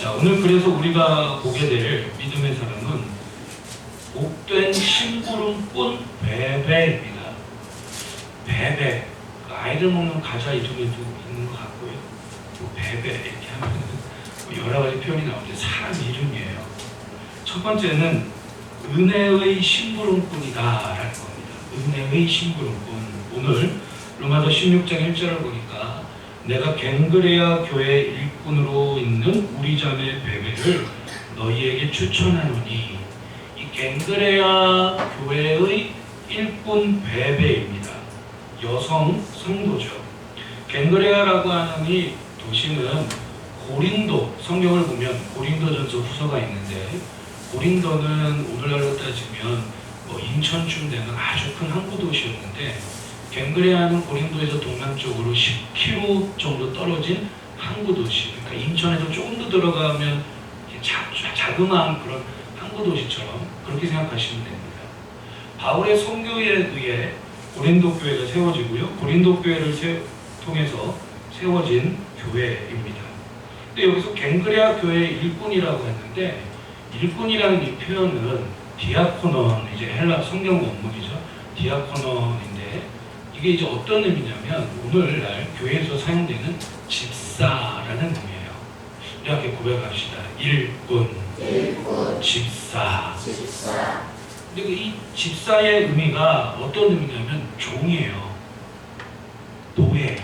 자, 오늘 그래서 우리가 보게 될 믿음의 사람은 복된 심부름꾼 베베입니다. 베베, 아이들 먹는 과자 이름에도 있는 것 같고요. 또 베베 이렇게 하면 여러 가지 표현이 나오는데 사람 이름이에요. 첫 번째는 은혜의 심부름꾼이다라는 겁니다. 은혜의 심부름꾼. 오늘 로마서 16장 1절을 보니까 내가 갱그레아 교회 일꾼으로 있는 우리 자매 베베를 너희에게 추천하노니, 이 갱그레아 교회의 일꾼 베베입니다. 여성 성도죠. 갱그레아라고 하는 이 도시는 고린도, 성경을 보면 고린도전서 후서가 있는데, 고린도는 오늘날로 따지면 인천쯤 되는 아주 큰 항구 도시였는데, 갱그레아는 고린도에서 동남쪽으로 10km 정도 떨어진 항구 도시. 그러니까 인천에서 조금 더 들어가면 자그마한 그런 항구 도시처럼 그렇게 생각하시면 됩니다. 바울의 선교에 의해 고린도 교회가 세워지고요. 고린도 교회를 통해서 세워진 교회입니다. 근데 여기서 갱그레아 교회 일꾼이라고 했는데, 일꾼이라는 이 표현은 디아코논, 이제 헬라 성경 원문이죠. 디아코논인데, 이게 이제 어떤 의미냐면 오늘날 교회에서 사용되는 집사라는 의미예요. 우리 함께 고백합시다. 일꾼, 집사. 근데 이 집사의 의미가 어떤 의미냐면 종이에요. 노예.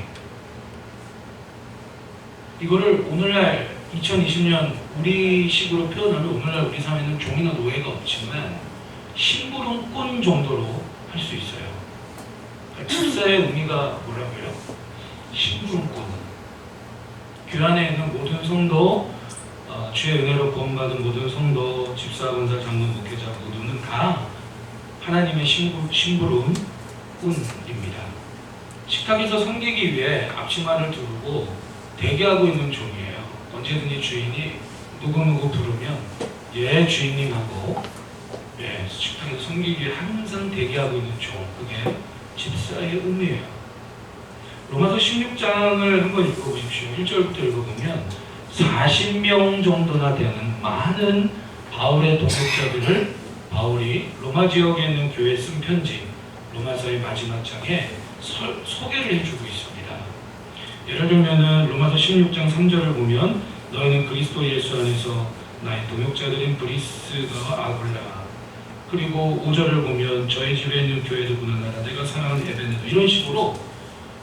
이거를 오늘날 2020년 우리식으로 표현하면 오늘날 우리 사회는 종이나 노예가 없지만 심부름꾼 정도로 할 수 있어요. 집사의 의미가 뭐라고요? 심부름꾼. 교회 안에 있는 모든 성도, 주의 은혜로 구원받은 모든 성도, 집사, 권사, 장로님, 목회자 모두는 다 하나님의 심부름꾼입니다. 식탁에서 섬기기 위해 앞치마를 두르고 대기하고 있는 종이에요. 언제든지 주인이 누구누구 부르면 예 주인님하고 식탁에서 섬기기 위해 항상 대기하고 있는 종, 그게 집사의 의미예요. 로마서 16장을 한번 읽어보십시오. 1절부터 읽어보면 40명 정도나 되는 많은 바울의 동역자들을 바울이 로마 지역에 있는 교회에 쓴 편지, 로마서의 마지막 장에 소개를 해주고 있습니다. 예를 들면 로마서 16장 3절을 보면 너희는 그리스도 예수 안에서 나의 동역자들인 브리스가 아굴라, 그리고 5절을 보면 저희 집에 있는 교회도 문안하라, 내가 사랑하는 에베네도, 이런 식으로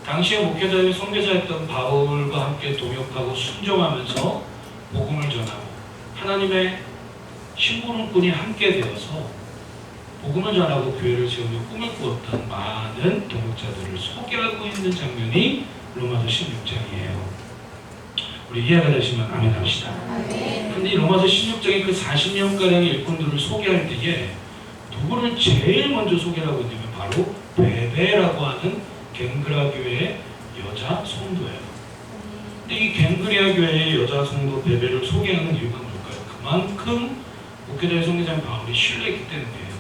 당시에 목회자의 선교사였던 바울과 함께 동역하고 순종하면서 복음을 전하고 하나님의 심부름꾼이 함께 되어서 복음을 전하고 교회를 세우며 꿈을 꾸었던 많은 동역자들을 소개하고 있는 장면이 로마서 16장이에요. 우리 이해가 되시면 아멘 합시다. 근데 이 로마서 16장의 그 40명가량의 일꾼들을 소개할 때에 누구를 제일 먼저 소개를 하고 있냐면 바로 베베라고 하는 갱그레아 교회의 여자 성도예요. 근데 이 갱그레아 교회의 여자 성도 베베를 소개하는 이유가 뭘까요? 그만큼 목회자의 선교사인 바울이 신뢰했기 때문이에요.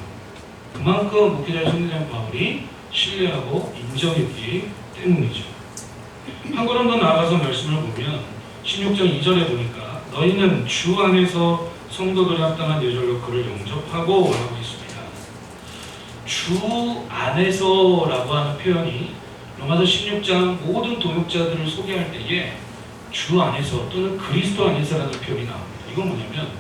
그만큼 목회자의 선교사인 바울이 신뢰하고 인정했기 때문이죠. 한 걸음 더 나아가서 말씀을 보면 16장 2절에 보니까 너희는 주 안에서 성도들에 합당한 예절로 그를 영접하고 라고 있습니다. 주 안에서라고 하는 표현이 로마서 16장 모든 동역자들을 소개할 때에 주 안에서 또는 그리스도 안에서라는 표현이 나옵니다. 이건 뭐냐면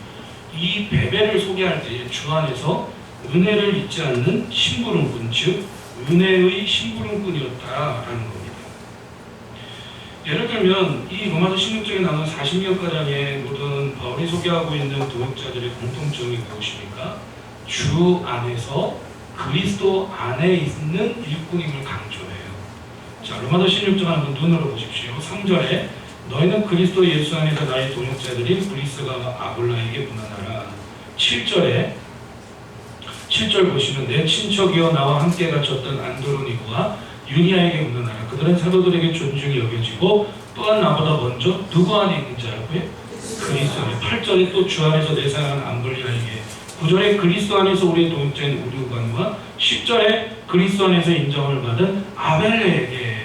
이 베베를 소개할 때에 주 안에서 은혜를 잊지 않는 심부름꾼, 즉 은혜의 심부름꾼이었다라는 겁니다. 예를 들면 이 로마서 16장에 나오는 40명가량의 모든 바울이 소개하고 있는 동역자들의 공통점이 무엇입니까? 주 안에서 그리스도 안에 있는 일꾼임을 강조해요. 자, 로마서 16장 한번 눈으로 보십시오. 3절에 너희는 그리스도 예수 안에서 나의 동역자들인 브리스가 아굴라에게 문안하라. 7절 보시면 내 친척이여 나와 함께 갇혔던 안드로니고와 유니아에게 문안하라. 그들은 사도들에게 존중이 여겨지고 또한 나보다 먼저 누구 안에 있는 자라고요? 그리스도 안에. 8절에 또 주 안에서 내 사랑하는 암블리아에게, 9절에 그리스도 안에서 우리의 동역자인 우리우간과 10절에 그리스도 안에서 인정을 받은 아벨레에게,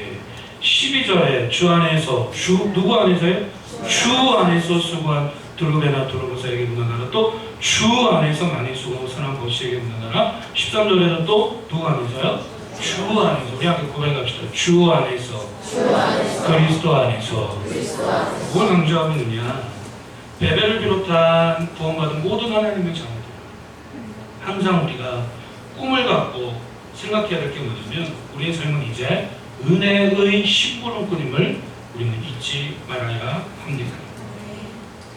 12절에 주 안에서, 누구 안에서요? 주 안에서 수고한 두루베나 두루보사에게 문하나라, 또 주 안에서 많이 수고하고 선한 보시에게 문하나라. 13절에서 또 누구 안에서요? 주 안에서. 우리 함께 고백합시다. 주 안에서, 그리스도 안에서. 뭘 강조하고 있느냐? 베베를 비롯한 구원받은 모든 하나님의 자녀들, 항상 우리가 꿈을 갖고 생각해야 될 게 뭐냐면, 우리의 삶은 이제 은혜의 심부름꾼임을 우리는 잊지 말아야 합니다.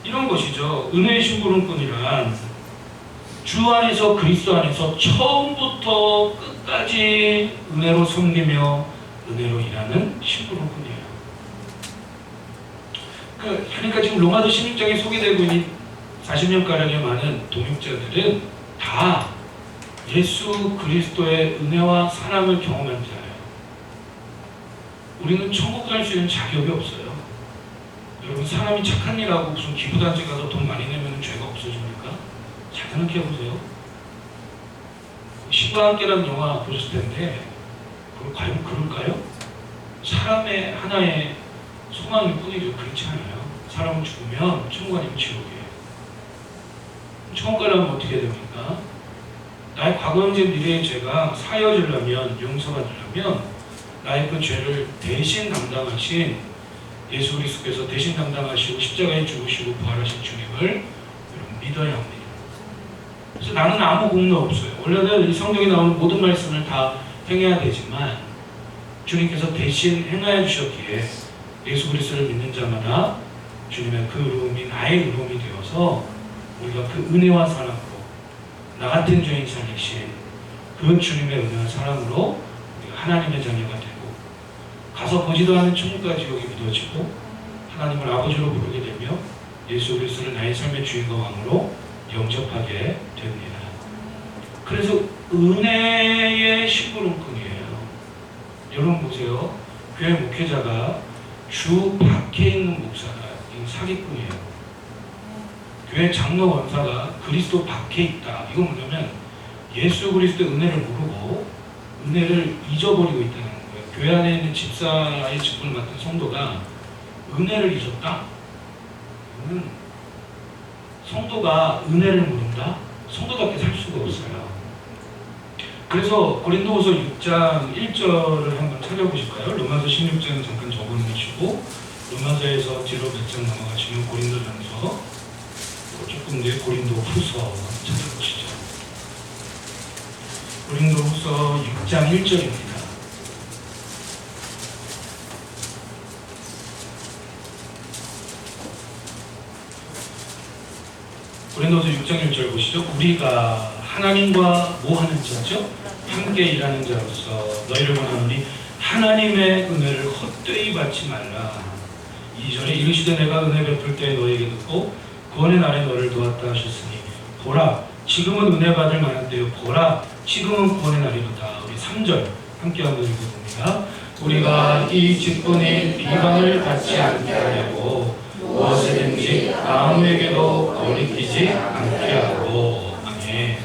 이런 것이죠. 은혜의 심부름꾼이란 주 안에서, 그리스도 안에서 처음부터 끝까지 은혜로 섬기며 은혜로 일하는 심부름꾼이에요. 그러니까 지금 로마서 16장에 소개되고 있는 40명가량의 많은 동역자들은 다 예수 그리스도의 은혜와 사랑을 경험한 자예요. 우리는 천국 갈 수 있는 자격이 없어요. 여러분, 사람이 착한 일하고 무슨 기부단체 가서 돈 많이 내면 죄가 없어집니까? 잘 생각해보세요. 신과 함께라는 영화 보셨을 텐데, 과연 그럴까요? 사람의 하나의 소망일 뿐이죠. 그렇지 않아요. 사람은 죽으면 천국 아니면 지옥이에요. 천국 가려면 어떻게 됩니까? 나의 과거, 현재, 미래의 죄가 사여지려면, 용서받으려면 나의 그 죄를 대신 담당하신 예수 그리스도께서 대신 담당하시고 십자가에 죽으시고 부활하신 주님을 여러분 믿어야 합니다. 그래서 나는 아무 공로 없어요. 원래는 이 성경에 나오는 모든 말씀을 다 행해야 되지만 주님께서 대신 행하여 주셨기에 예수 그리스도를 믿는 자마다 주님의 그 의로움이 나의 의로움이 되어서 우리가 그 은혜와 사랑으로 나 같은 죄인 살리신 그 주님의 은혜와 사랑으로 우리가 하나님의 자녀가 되고 가서 보지도 않은 천국과 지옥이 믿어지고 하나님을 아버지로 부르게 되며 예수 그리스도를 나의 삶의 주인과 왕으로 영접하게 됩니다. 그래서 은혜의 심부름꾼이에요. 여러분 보세요. 교회 목회자가 주 밖에 있는 목사가 사기꾼이에요. 교회 장로 원사가 그리스도 밖에 있다. 이건 뭐냐면 예수 그리스도의 은혜를 모르고 은혜를 잊어버리고 있다는 거예요. 교회 안에 있는 집사의 직분을 맡은 성도가 은혜를 잊었다? 성도가 은혜를 모른다? 성도답게 살 수가 없어요. 그래서 고린도후서 6장 1절을 한번 찾아보실까요? 로마서 16장은 잠깐 적어놓으시고 로마서에서 뒤로 몇 장 넘어가시면 고린도전서, 조금 뒤에 고린도후서 찾아보시죠. 고린도후서 6장 1절입니다. 고린도서 6장 1절 보시죠. 우리가 하나님과 뭐 하는 자죠? 함께 일하는 자로서 너희를 원하노니 하나님의 은혜를 헛되이 받지 말라. 2절에 이르시되 내가 은혜 베풀 때 너희에게 듣고 구원의 날에 너를 도왔다 하셨으니 보라 지금은 은혜 받을 만한 때요 보라 지금은 구원의 날이로다. 우리 3절 함께 한번 읽어봅니다. 우리가 이 직분이 비방을 받지 않게 하려고 무엇이든지 아무에게도 거리끼지 않게 하고. 아멘.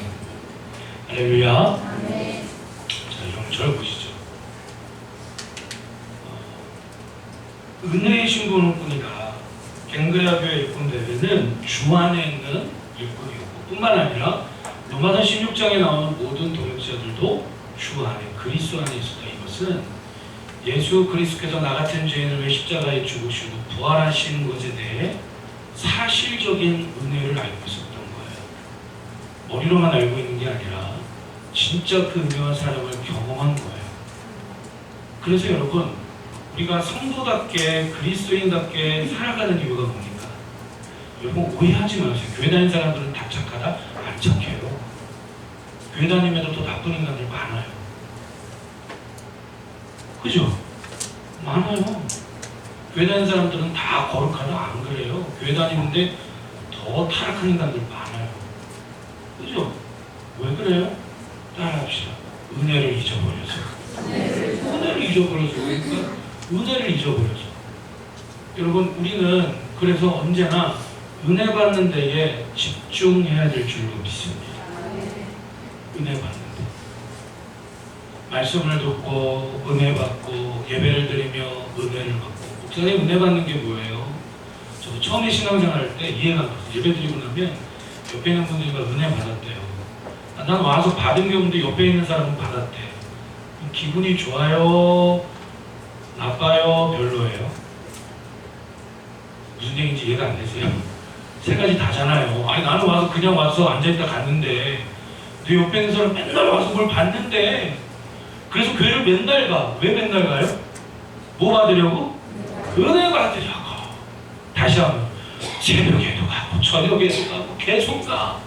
할렐루야. 자, 여러분 절 보시죠. 은혜의 심부름꾼이라 갱그레아 교회 일꾼대회는 주 안에 있는 일꾼이었고 뿐만 아니라 로마서 16장에 나오는 모든 동역자들도 주 안에 그리스도 안에 있었다. 이것은 예수 그리스도께서 나 같은 죄인을 위해 십자가에 죽으시고 부활하신 것에 대해 사실적인 은혜를 알고 있었던 거예요. 머리로만 알고 있는 게 아니라 진짜 그 은혜와 사랑을 경험한 거예요. 그래서 여러분 우리가 성도답게 그리스도인답게 살아가는 이유가 뭡니까? 여러분 오해하지 마세요. 교회 다니는 사람들은 다 착하다? 안 착해요. 교회 다니면서 더 나쁜 인간들 많아요. 그죠? 많아요. 교회 다니는 사람들은 다 거룩하다? 안 그래요. 교회 다니는데 더 타락한 인간들 많아요. 그죠? 왜 그래요? 따라합시다. 은혜를 잊어버려서. 은혜를 잊어버려서. 그러니까 은혜를 잊어버려서. 여러분 우리는 그래서 언제나 은혜 받는 데에 집중해야 될 줄로 믿습니다. 은혜 받는 데. 말씀을 듣고 은혜 받고 예배를 드리며 은혜를 받고. 목사님 은혜 받는 게 뭐예요? 저도 처음에 신앙생활 때 이해가 안 갔어요. 예배 드리고 나면 옆에 있는 분들이 막 은혜 받았대요. 난 와서 받은 게 없는데 옆에 있는 사람은 받았대. 기분이 좋아요? 나빠요? 별로예요? 무슨 얘기인지 이해가 안 되세요? 세 가지 다잖아요. 아니 나는 와서 그냥 와서 앉아있다 갔는데 내 옆에 있는 사람 맨날 와서 뭘 봤는데 그래서 교회를 맨날 가. 왜 맨날 가요? 뭐 받으려고? 은혜 받으려고. 다시 한번 새벽에도 가고 저녁에도 가고 계속 가.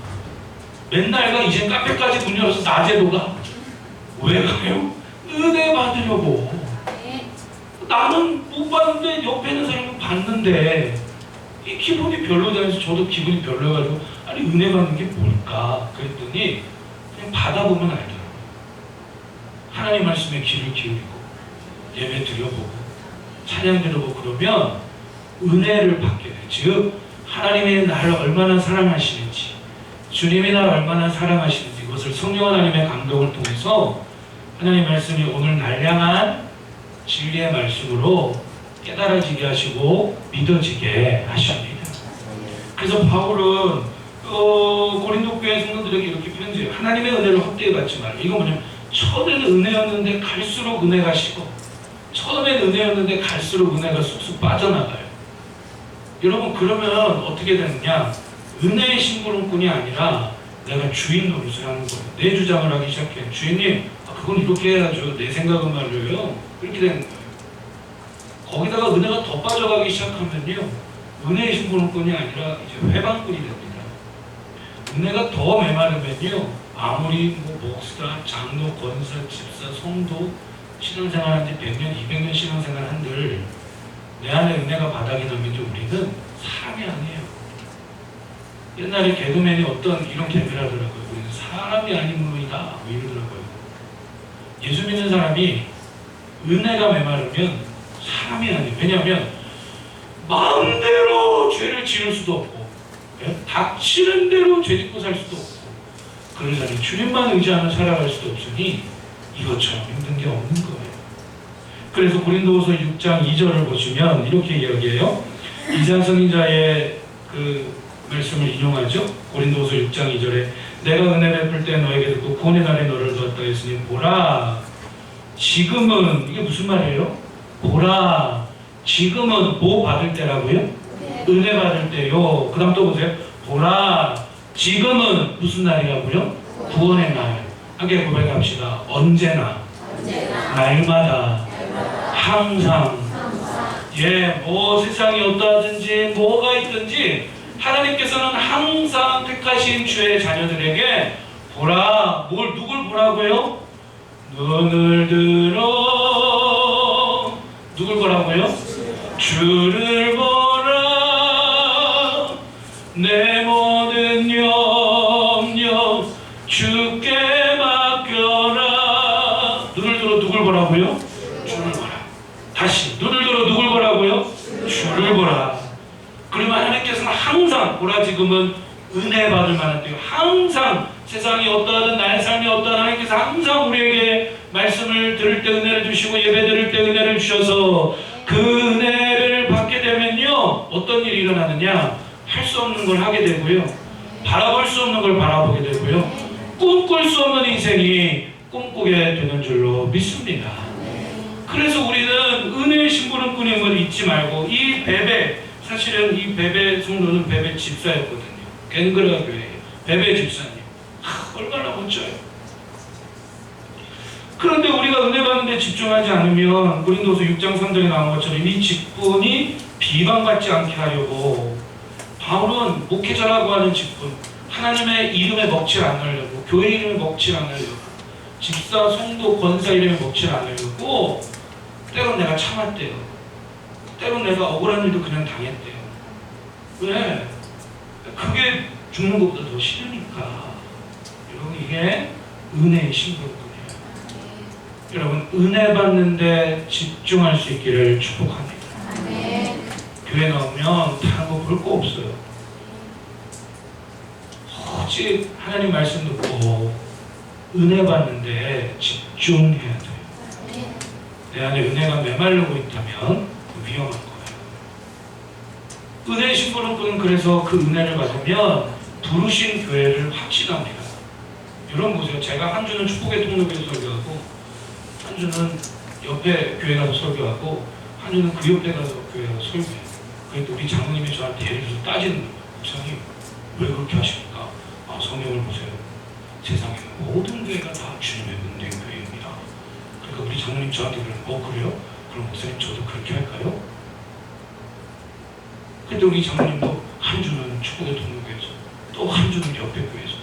맨날 가. 이제 카페까지 문 열어서 낮에도 가. 왜 가요? 은혜 받으려고. 나는 못 봤는데 옆에 있는 사람은 봤는데 이 기분이 별로다 해서 저도 기분이 별로여가지고 아니 은혜 받는 게 뭘까 그랬더니 그냥 받아보면 알더라고요. 하나님 말씀에 귀를 기울이고 예배 드려보고 찬양 드려보고 그러면 은혜를 받게 돼요. 즉 하나님이 나를 얼마나 사랑하시는지 주님이 나를 얼마나 사랑하시는지 이것을 성령 하나님의 감동을 통해서 하나님 말씀이 오늘 날 향한 진리의 말씀으로 깨달아지게 하시고 믿어지게 하십니다. 그래서 바울은 고린도 교회 성도들에게 이렇게 편지해요. 하나님의 은혜를 헛되이 받지 말라. 이거 뭐냐면 처음에는 은혜였는데 갈수록 은혜가 식어. 처음에는 은혜였는데 갈수록 은혜가 쑥쑥 빠져나가요. 여러분 그러면 어떻게 되느냐? 은혜의 심부름꾼이 아니라 내가 주인 노릇을 하는 거예요. 내 주장을 하기 시작해. 주인님 그건 이렇게 해야죠. 내 생각은 말이에요. 그렇게 되는 거예요. 거기다가 은혜가 더 빠져가기 시작하면요. 은혜의 심부름꾼이 아니라 이제 회방꾼이 됩니다. 은혜가 더 메마르면요. 아무리 목사, 장로, 권사, 집사, 성도 신앙생활 한 지 100년, 200년 신앙생활 한들 내 안에 은혜가 바닥이 나면요. 우리는 사람이 아니에요. 옛날에 개그맨이 어떤 이런 개그를 하더라고요. 우리는 사람이 아니므로이다. 뭐 이러더라고요. 예수 믿는 사람이 은혜가 메마르면 사람이 아니에요. 왜냐하면 마음대로 죄를 지을 수도 없고 닥치는 대로 죄 짓고 살 수도 없고 그러자니 주님만 의지하며 살아갈 수도 없으니 이것처럼 힘든 게 없는 거예요. 그래서 고린도후서 6장 2절을 보시면 이렇게 이야기해요. 이사 선인자의 그 말씀을 인용하죠. 고린도후서 6장 2절에 내가 은혜 베풀 때 너에게 듣고 구원의 날에 너를 두었다 했으니 보라 지금은 이게 무슨 말이에요? 보라 지금은 뭐 받을 때라고요? 네. 은혜 받을 때요. 그 다음 또 보세요. 보라 지금은 무슨 날이라고요? 구원의 날. 함께 고백합시다. 언제나 날마다 항상 뭐 세상이 어떠하든지 뭐가 있든지 하나님께서는 항상 택하신 주의 자녀들에게 보라, 누굴 보라고요? 눈을 들어 누굴 보라고요? 주를 보라 내 모든 염려 주께 맡겨라. 눈을 들어 누굴 보라고요? 주를 보라. 다시 눈을 들어 누굴 보라고요? 주를 보라. 그러면 하나님께서는 항상 보라 지금은 은혜 받을 만한 때요. 항상 세상이 어떠하든 나의 삶이 어떠하든 하나님께서 항상 우리에게 말씀을 들을 때 은혜를 주시고 예배 드릴 때 은혜를 주셔서 그 은혜를 받게 되면요. 어떤 일이 일어나느냐? 할 수 없는 걸 하게 되고요. 바라볼 수 없는 걸 바라보게 되고요. 꿈꿀 수 없는 인생이 꿈꾸게 되는 줄로 믿습니다. 그래서 우리는 은혜의 심부름꾼인 걸 잊지 말고 이 베베 사실은 이 베베 성도는 베베 집사였거든요. 갱그라 교회예요. 베베 집사님. 얼마나 멋져요. 그런데 우리가 은혜 받는 데 집중하지 않으면 고린도서 6장 3절에 나온 것처럼 이 직분이 비방받지 않게 하려고 바울은 목회자라고 하는 직분 하나님의 이름에 먹칠 않으려고 교회 이름에 먹칠 않으려고 집사, 성도, 권사 이름에 먹칠 않으려고 때론 내가 참았대요. 때론 내가 억울한 일도 그냥 당했대요. 왜? 그게 죽는 것보다 더 싫으니까. 여러분 이게 은혜의 심부름꾼이에요. 여러분 은혜 받는데 집중할 수 있기를 축복합니다. 교회 나오면 다른 거 볼 거 없어요. 오직 하나님 말씀 듣고 은혜 받는데 집중해야 돼요. 내 안에 은혜가 메마르고 있다면 위험한 거예요. 은혜 심부름 꾼은 그래서 그 은혜를 받으면 부르신 교회를 확신합니다. 여러분 보세요. 제가 한 주는 축복의 통로교에서 설교하고 한 주는 옆에 교회 가서 설교하고 한 주는 그 옆에 가서 교회 가서 설교해요. 그래도 우리 장로님이 저한테 예를 들어서 따지는 거예요. 목사님 왜 그렇게 하십니까? 아, 성경을 보세요. 세상에 모든 교회가 다 주님의 은혜 교회입니다. 그러니까 우리 장로님 저한테 그러는 그래요? 그럼 목사님 저도 그렇게 할까요? 근데 우리 장로님도 한 주는 축복의 통로교에서 또 한 주는 옆에 교회에서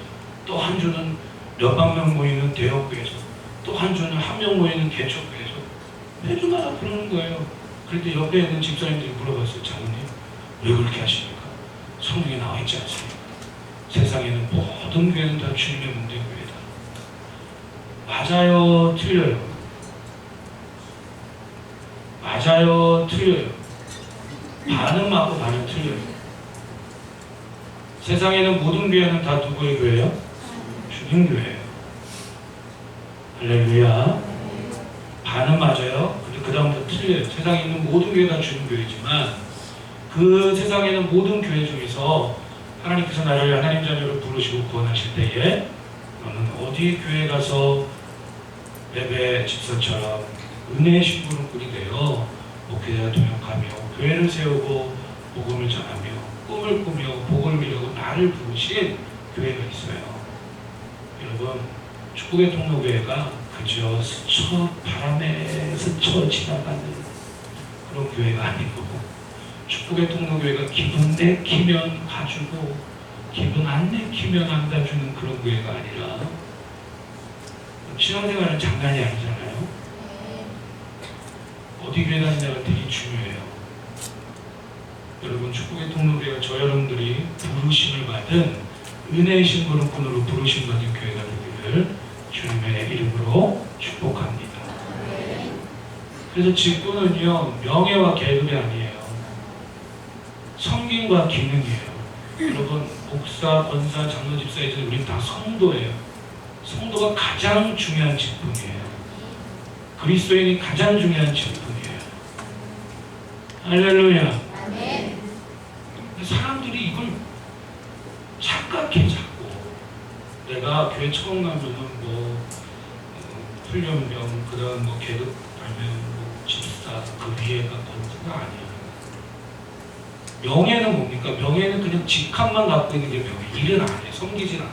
또 한 주는 몇만 명 모이는 대형교회에서 또 한 주는 한 명 모이는 개척교회에서 매주마다 그러는 거예요. 그런데 옆에 있는 집사님들이 물어봤어요. 장로님 왜 그렇게 하십니까? 성경에 나와 있지 않습니까? 세상에는 모든 교회는 다 주님의 문대 교회다. 맞아요? 틀려요? 맞아요? 틀려요? 반은 맞고 반은 틀려요. 세상에는 모든 교회는 다 누구의 교회예요? 주님 교회예요. 할렐루야. 반은 맞아요. 근데 그 다음부터 틀려요. 세상에 있는 모든 교회가 주님 교회지만 그 세상에는 모든 교회 중에서 하나님께서 나를 하나님 자녀로 부르시고 구원하실 때에 너는 어디 교회 가서 레베 집사처럼 은혜의 심부름꾼이 되어 목회자가 동역하며 교회를 세우고 복음을 전하며 꿈을 꾸며 복을 누리고 나를 부르신 교회가 있어요. 여러분 축복의 통로교회가 그저 스쳐 바람에 스쳐 지나가는 그런 교회가 아니고 축복의 통로교회가 기분 내키면 가주고 기분 안 내키면 안 가주는 그런 교회가 아니라 신앙생활은 장난이 아니잖아요. 어디 교회 다니냐가 되게 중요해요. 여러분 축복의 통로교회가 저 여러분들이 부르심을 받은 은혜의 심부름꾼으로 부르심 받은 교회가 되기를 주님의 이름으로 축복합니다. 그래서 직분은요 명예와 계급이 아니에요. 섬김과 기능이에요. 여러분 목사, 권사, 장로, 집사에서 우린 다 성도예요. 성도가 가장 중요한 직분이에요. 그리스도인이 가장 중요한 직분이에요. 할렐루야. 사람들이 이걸 착각해 자꾸. 내가 교회 처음 가면은 훈련병, 그 다음 계급 달면 집사, 그 위에가 권사가 아니야. 명예는 뭡니까? 명예는 그냥 직함만 갖고 있는 게 명예. 일은 안 해. 섬기진 않아.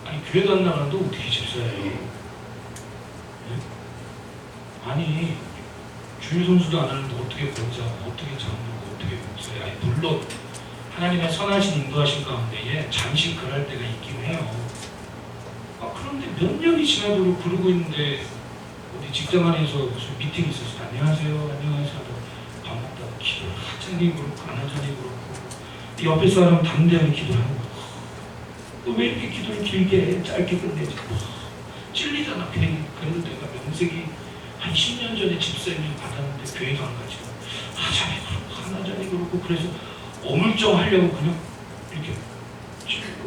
아니 교회도 안 나가는데 어떻게 집사예요? 네? 아니 주일 선수도 안 하는데 어떻게 권사, 어떻게 장로고, 어떻게 목사야? 아니 물론 하나님의 선하신 인도하신 가운데에 잠시 그럴 때가 있긴 해요. 그런데 몇 년이 지나도록 그러고 있는데 어디 직장 안에서 무슨 미팅이 있었어요. 안녕하세요, 안녕하세요 하고 밥 먹다가 기도를 하자니 그렇고 안 하자니 그렇고 옆에 사람 담대하게 기도하는 거야. 너 왜 이렇게 기도를 길게 짧게 끝내지? 찔리잖아 괜히. 그래도 내가 명색이 한 10년 전에 집사님 받았는데 교회도 안 가지. 하자니 그렇고 안 하자니 그렇고 그래서 어물쩡 하려고 그냥 이렇게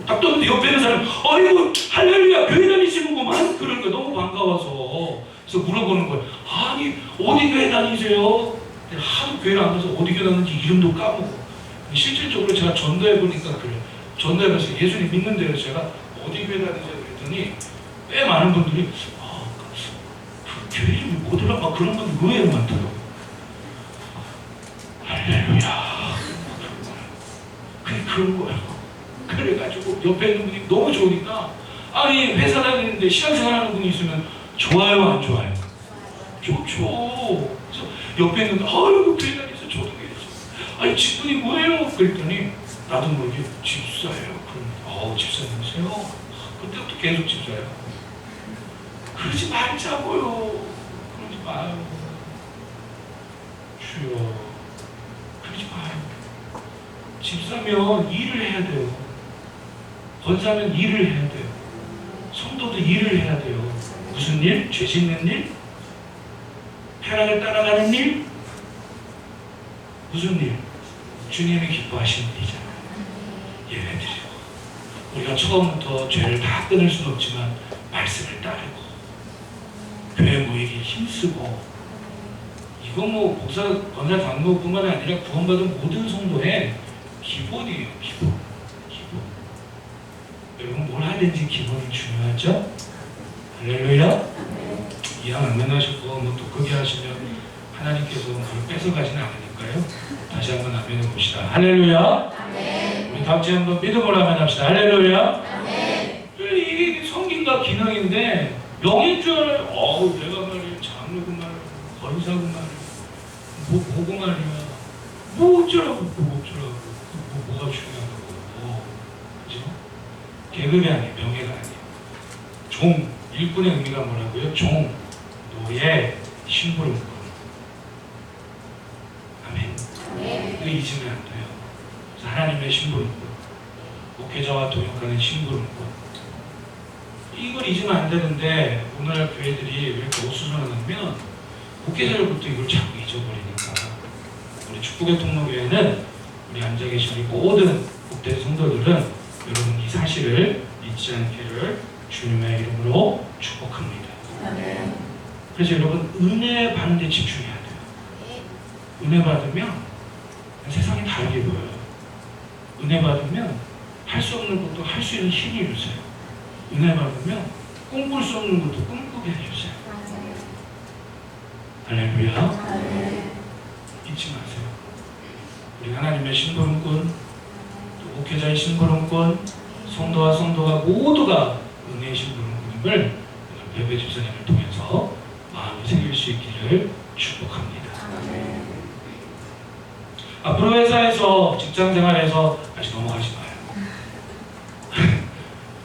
딱 떴는데 옆에 있는 사람 아이고 할렐루야 교회 다니시는구만. 그러니까 너무 반가워서 그래서 물어보는 거예요. 아니 어디 교회 다니세요? 하도 교회를 안 가서 어디 교회 다니는지 이름도 까먹고. 실질적으로 제가 전도해보니까 그래요. 전도해서 예수님 믿는 대로 제가 어디 교회 다니세요 그랬더니 꽤 많은 분들이 그 교회 이름이 뭐더라? 막 그런 분들 의외로 많더라고요. 할렐루야. 그런 거예요. 그래가지고 옆에 있는 분이 너무 좋으니까 아니 회사 다니는데 신앙생활하는 분이 있으면 좋아요 안 좋아요? 좋죠. 그래서 옆에 있는 아이고 교회 다니서 저도 그랬어. 아니 직분이 뭐예요? 그랬더니 나도 모르게 집사예요. 그럼 집사님이세요? 그때부터 계속 집사예요. 그러지 말자고요. 그러지 마요. 주여 그러지 마요. 집사면 일을 해야 돼요. 권사면 일을 해야 돼요. 성도도 일을 해야 돼요. 무슨 일? 죄 짓는 일? 편하게 따라가는 일? 무슨 일? 주님이 기뻐하시는 일이잖아요. 예배드리고 우리가 처음부터 죄를 다 끊을 수는 없지만 말씀을 따르고 교회 모이기 힘쓰고 이건 뭐 목사, 권사, 장로뿐만 아니라 구원받은 모든 성도의 기본이에요. 기본. 여러분 뭘 하든지 기본이 중요하죠? 할렐루야. 이왕 안 만나셨고 뭐 독극이 하시면 하나님께서 그걸 뺏어가지는 않으니까요. 다시 한번 아멘해 봅시다. 할렐루야. 우리 다같이 한번 믿음으로 아멘합시다. 할렐루야. 이게 성గిం과 기능인데 명인 줄 알아요. 내가 말이야 장로고 말이야 권사고 말이야 뭐고 말이야 뭐 어쩌라고 뭐가 중요하다고 그죠? 계급이 아니에요. 명예가 아니에요. 종, 일꾼의 의미가 뭐라고요? 종, 노예, 심부름꾼. 아멘. 이거 잊으면 안 돼요. 그래서 하나님의 심부름꾼, 목회자와 동역하는 심부름꾼. 이걸 잊으면 안 되는데 오늘날 교회들이 왜 이렇게 어수선하냐면 목회자로부터 이걸 자꾸 잊어버리니까. 우리 축복의 통로교회는 우리 앉아 계신 우리 모든 복된 성도들은 여러분 이 사실을 잊지 않기를 주님의 이름으로 축복합니다. 그래서 여러분 은혜 받는 데 집중해야 돼요. 은혜 받으면 세상이 다르게 보여요. 은혜 받으면 할 수 없는 것도 할 수 있는 힘이 주세요. 은혜 받으면 꿈꿀 수 없는 것도 꿈꾸게 해주세요. 할렐루야. 잊지 마세요. 우리 하나님의 심부름꾼, 또 목회자의 심부름꾼, 성도와 성도가 모두가 은혜의 심부름꾼임을 베베 집사님을 통해서 마음에 새길 수 있기를 축복합니다. 앞으로 회사에서 직장생활에서 다시 넘어가지 마요.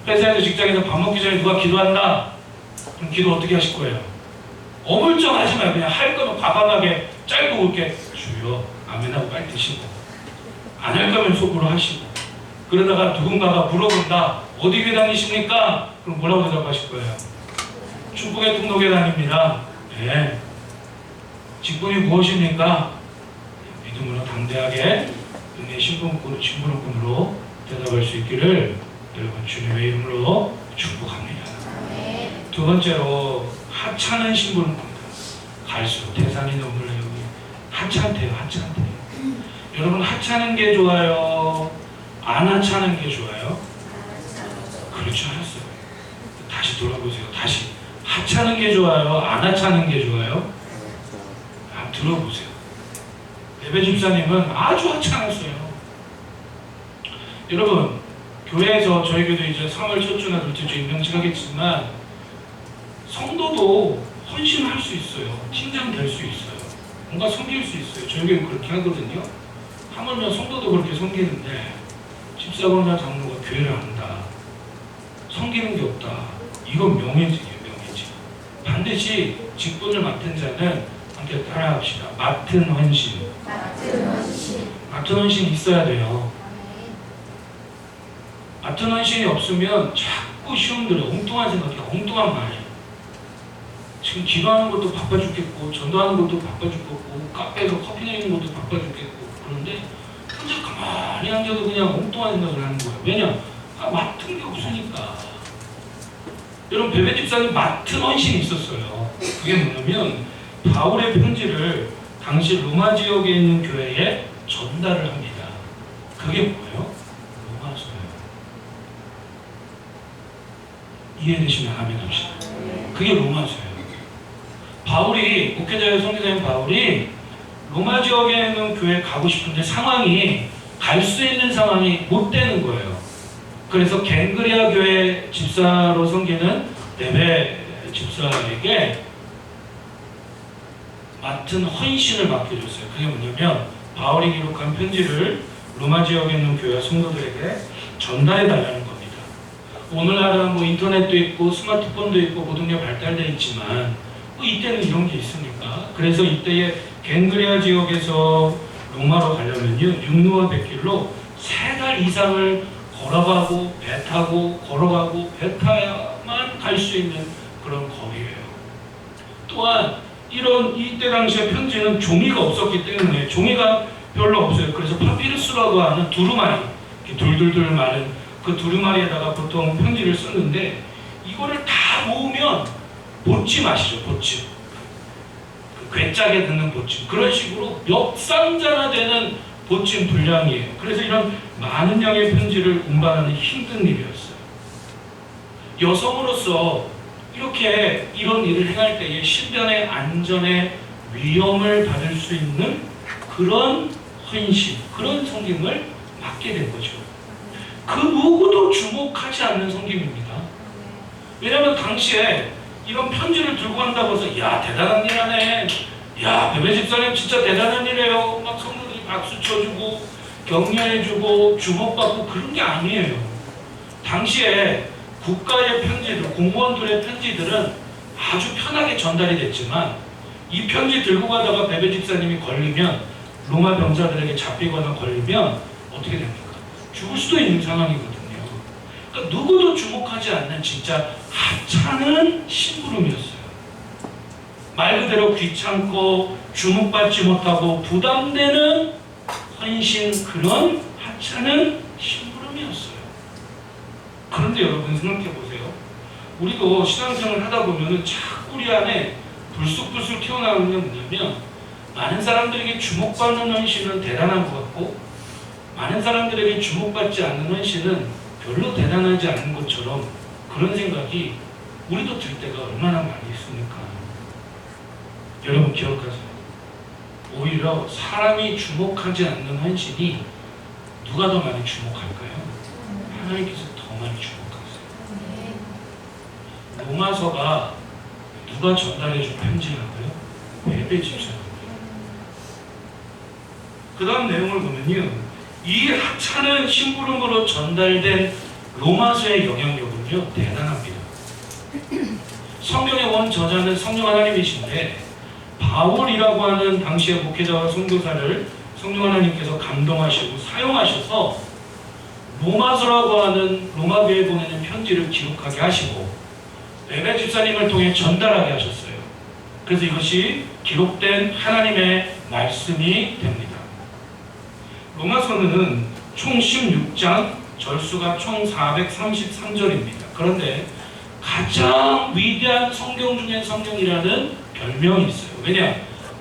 회사에서 직장에서 밥 먹기 전에 누가 기도한다? 그럼 기도 어떻게 하실 거예요? 어물쩍 하지 마요. 그냥 할 거면 과감하게 짧고 굵게 주여 아멘하고 빨리 드시고, 안 할 거면 속으로 하시고. 그러다가 누군가가 물어본다. 어디 교회 다니십니까? 그럼 뭐라고 대답하실 거예요? 축복의 통로교회 다닙니다. 네. 직분이 무엇입니까? 믿음으로 당대하게 은혜 심부름꾼으로 대답할 수 있기를 여러분 주님의 이름으로 축복합니다. 두 번째로 하찮은 심부름꾼이다. 갈수록 태산이 너무 여기 하찮대요. 하찮대요. 여러분 하찮은 게 좋아요? 안 하찮은 게 좋아요? 그렇죠. 알았어요. 다시 돌아보세요. 다시 하찮은 게 좋아요? 안 하찮은 게 좋아요? 한번 들어보세요. 베베 집사님은 아주 하찮았어요. 여러분 교회에서 저희 교회도 이제 3월 첫 주나 둘째 주 임명직하겠지만 성도도 헌신할 수 있어요. 팀장 될 수 있어요. 뭔가 섬길 수 있어요. 저희 교회는 그렇게 하거든요. 하물며 성도도 그렇게 섬기는데 집사관이나 장로가 교회를 한다. 섬기는 게 없다. 이건 명예직이에요. 명예직. 반드시 직분을 맡은 자는 함께 따라합시다. 맡은 헌신. 맡은 헌신 있어야 돼요. 맡은 헌신이 없으면 자꾸 시험들어. 엉뚱한 생각이, 엉뚱한 말이. 지금 기도하는 것도 바빠 죽겠고, 전도하는 것도 바빠 죽겠고, 카페에서 커피 내리는 것도 바빠 죽겠고, 그런데 혼자 가만히 앉아도 그냥 엉뚱한 생각을 하는 거예요. 왜냐? 맡은 게 없으니까. 여러분, 베베 집사님 맡은 헌신이 있었어요. 그게 뭐냐면, 바울의 편지를 당시 로마 지역에 있는 교회에 전달을 합니다. 그게 뭐예요? 로마서예요. 이해되시면 아멘 합시다. 그게 로마서예요. 바울이, 목회자의 선교사인 바울이 로마 지역에 있는 교회에 가고 싶은데 상황이, 갈 수 있는 상황이 못 되는 거예요. 그래서 갱그리아 교회 집사로 섬기는 베베 집사에게 맡은 헌신을 맡겨줬어요. 그게 뭐냐면 바울이 기록한 편지를 로마 지역에 있는 교회 성도들에게 전달해 달라는 겁니다. 오늘날은 뭐 인터넷도 있고 스마트폰도 있고 모든 게 발달되어 있지만 뭐 이때는 이런 게 있으니까. 그래서 이때에 갱그리아 지역에서 로마로 가려면요 6루와 100길로 3달 이상을 걸어가고 배 타고 걸어가고 배 타야만 갈 수 있는 그런 거리예요. 또한 이때 당시에 편지는 종이가 없었기 때문에, 종이가 별로 없어요. 그래서 파피루스라고 하는 두루마리, 이렇게 둘둘둘 마른 그 두루마리에다가 보통 편지를 썼는데, 이거를 다 모으면 보침 아시죠? 보침. 그 괴짜게 듣는 보침, 그런 식으로 몇 상자나 되는 보침 분량이에요. 그래서 이런 많은 양의 편지를 운반하는 힘든 일이었어요. 여성으로서 이렇게 이런 일을 행할 때에 신변의 안전에 위험을 받을 수 있는 그런 헌신, 그런 섬김을 맡게 된 거죠. 그 누구도 주목하지 않는 섬김입니다. 왜냐하면 당시에 이런 편지를 들고 간다고 해서 야 대단한 일 하네, 야 베베 집사님 진짜 대단한 일이에요, 막 성도들이 박수 쳐주고 격려해주고 주목받고 그런 게 아니에요. 당시에 국가의 편지들, 공무원들의 편지들은 아주 편하게 전달이 됐지만 이 편지 들고 가다가 베베 집사님이 걸리면, 로마 병사들에게 잡히거나 걸리면 어떻게 됩니까? 죽을 수도 있는 상황이거든요. 그러니까 누구도 주목하지 않는 진짜 하찮은 심부름이었어요. 말 그대로 귀찮고 주목받지 못하고 부담되는 헌신, 그런 하찮은 심부름이었어요. 그런데 여러분 생각해 보세요. 우리도 신앙생활을 하다 보면은 자꾸 우리 안에 불쑥불쑥 튀어나오는 게 뭐냐면, 많은 사람들에게 주목받는 헌신은 대단한 것 같고 많은 사람들에게 주목받지 않는 헌신은 별로 대단하지 않은 것처럼, 그런 생각이 우리도 들 때가 얼마나 많이 있습니까? 여러분 기억하세요. 오히려 사람이 주목하지 않는 헌신이 누가 더 많이 주목할까요? 하나님께서 더 많이 주목하세요. 로마서가 누가 전달해준 편지라고요? 베베 집사님. 그 다음 내용을 보면요, 이 하찮은 심부름으로 전달된 로마서의 영향력은요 대단합니다. 성경의 원 저자는 성령 하나님이신데, 바울이라고 하는 당시의 목회자와 선교사를 성령 하나님께서 감동하시고 사용하셔서 로마서라고 하는 로마교회에 보내는 편지를 기록하게 하시고 베베 집사님을 통해 전달하게 하셨어요. 그래서 이것이 기록된 하나님의 말씀이 됩니다. 로마서는 총 16장, 절수가 총 433절입니다. 그런데 가장 위대한 성경 중에 성경이라는 별명이 있어요. 왜냐?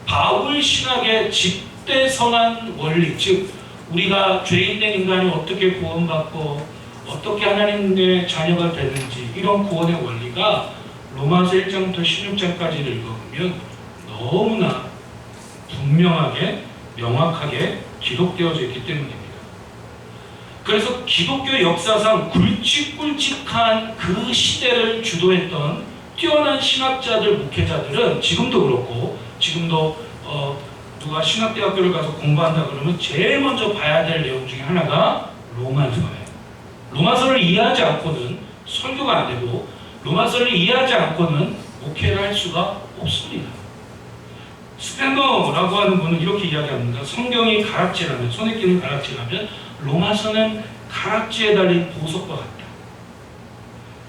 바울 신학의 직대선한 원리, 즉 우리가 죄인된 인간이 어떻게 구원받고 어떻게 하나님의 자녀가 되는지, 이런 구원의 원리가 로마서 1장부터 16장까지를 읽어보면 너무나 분명하게 명확하게 기록되어져 있기 때문입니다. 그래서 기독교 역사상 굵직굵직한 그 시대를 주도했던 뛰어난 신학자들, 목회자들은 지금도 그렇고, 지금도 누가 신학대학교를 가서 공부한다 그러면 제일 먼저 봐야 될 내용 중에 하나가 로마서예요. 로마서를 이해하지 않고는 설교가 안 되고, 로마서를 이해하지 않고는 목회를 할 수가 없습니다. 스펜너라고 하는 분은 이렇게 이야기합니다. 성경이 가락지라면, 손에 끼는 가락지라면 로마서는 가락지에 달린 보석과 같다.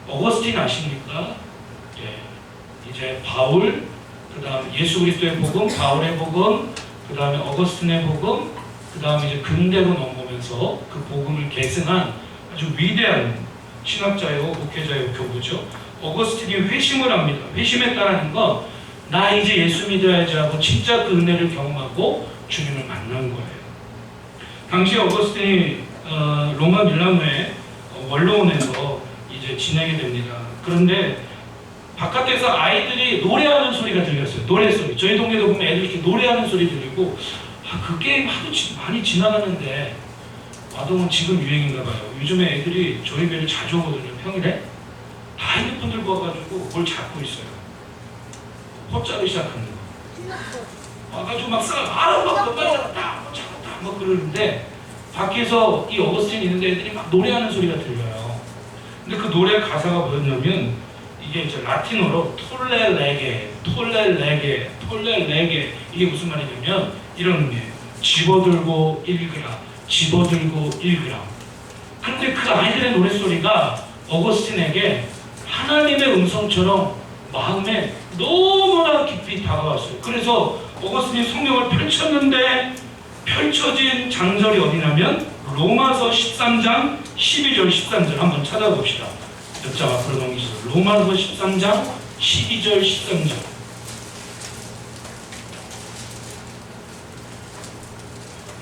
어거스틴 아십니까? 예, 이제 바울, 그 다음 예수 그리스도의 복음, 바울의 복음, 그 다음에 어거스틴의 복음, 그 다음에 이제 근대로 넘어오면서 그 복음을 계승한 아주 위대한 신학자요, 목회자요, 교부죠. 어거스틴이 회심을 합니다. 회심했다는 건 나 이제 예수 믿어야지 하고 진짜 그 은혜를 경험하고 주님을 만난 거예요. 당시 어거스틴이 로마 밀라노의 원로원에서 이제 지내게 됩니다. 그런데 바깥에서 아이들이 노래하는 소리가 들렸어요. 노래소리. 저희 동네도 보면 애들이 이렇게 노래하는 소리 들리고, 그 게임 하도 많이 지나가는데 와동은 지금 유행인가 봐요. 요즘에 애들이 저희 교회를 자주 오거든요. 평일에 다 핸드폰 들고 와가지고 뭘 잡고 있어요. 헛자를 시작하는 거. 와가지고 막 잡았다 막 그러는데, 밖에서 이 어거스틴이 있는데 애들이 막 노래하는 소리가 들려요. 근데 그 노래 가사가 뭐였냐면, 이게 이제 라틴어로 톨레레게 이게 무슨 말이냐면 이런 의미예요. 집어들고 읽으라, 집어들고 읽으라. 그런데 그 아이들의 노랫소리가 어거스틴에게 하나님의 음성처럼 마음에 너무나 깊이 다가왔어요. 그래서 어거스틴이 성경을 펼쳤는데 펼쳐진 장절이 어디냐면 로마서 13장 12절 13절 한번 찾아봅시다. 몇 장 앞으로 넘기시죠. 로마서 13장 12절 13절.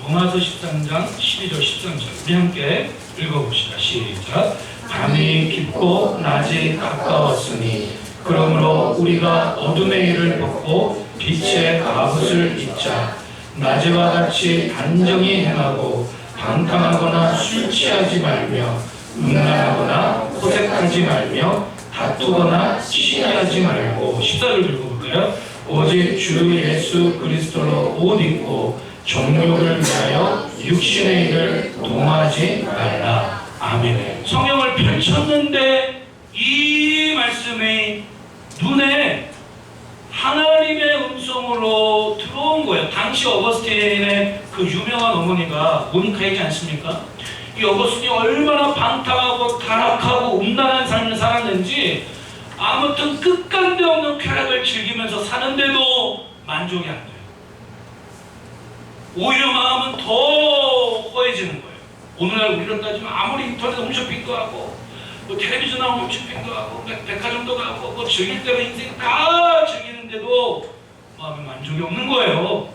로마서 13장 12절 13절 우리 함께 읽어봅시다. 시작. 밤이 깊고 낮이 가까웠으니 그러므로 우리가 어둠의 일을 벗고 빛의 갑옷을 입자. 낮에와 같이 단정히 행하고 방탕하거나 술 취하지 말며 음란하거나 호색하지 말며 다투거나 시기하지 말고 14절 읽어볼까요? 오직 주 예수 그리스도로 옷 입고 정욕을 위하여 육신의 일을 동하지 말라. 아멘. 성경을 펼쳤는데 이 말씀이 눈에 하나님의 음성으로 들어온 거예요. 당시 어거스틴의 그 유명한 어머니가 모니카이지 않습니까? 이 어거스틴이 얼마나 방탕하고 타락하고 음란한 삶을 살았는지 아무튼 끝간데 없는 쾌락을 즐기면서 사는데도 만족이 안 돼요. 오히려 마음은 더 허해지는 거예요. 오늘날 우리로 따지면 아무리 인터넷 홈쇼핑도 하고 뭐 텔레비전 나오는 홈쇼핑도 하고 백화점도 가고 뭐 즐길 대로 인생 다 즐기는데도 마음에 만족이 없는 거예요.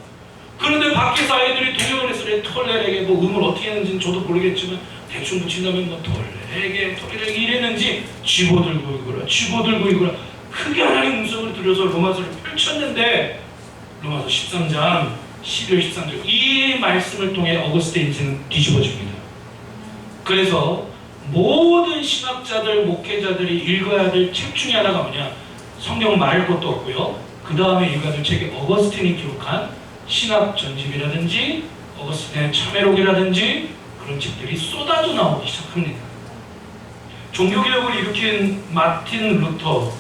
그런데 밖에서 아이들이 동요를 해서 톨레에게 뭐 음을 어떻게 했는지는 저도 모르겠지만 대충 붙인다면 뭐 톨레에게 이랬는지 쥐보 들고 이거라 크게 하나님 음성을 들여서 로마서를 펼쳤는데 로마서 13장 12절 13절 이 말씀을 통해 어거스틴의 인생은 뒤집어집니다. 그래서 모든 신학자들, 목회자들이 읽어야 될 책 중에 하나가 뭐냐? 성경 말할 것도 없고요. 그 다음에 읽어야 될 책이 어거스틴이 기록한 신학 전집이라든지 어거스틴의 참회록이라든지 그런 책들이 쏟아져 나오기 시작합니다. 종교개혁을 일으킨 마틴 루터,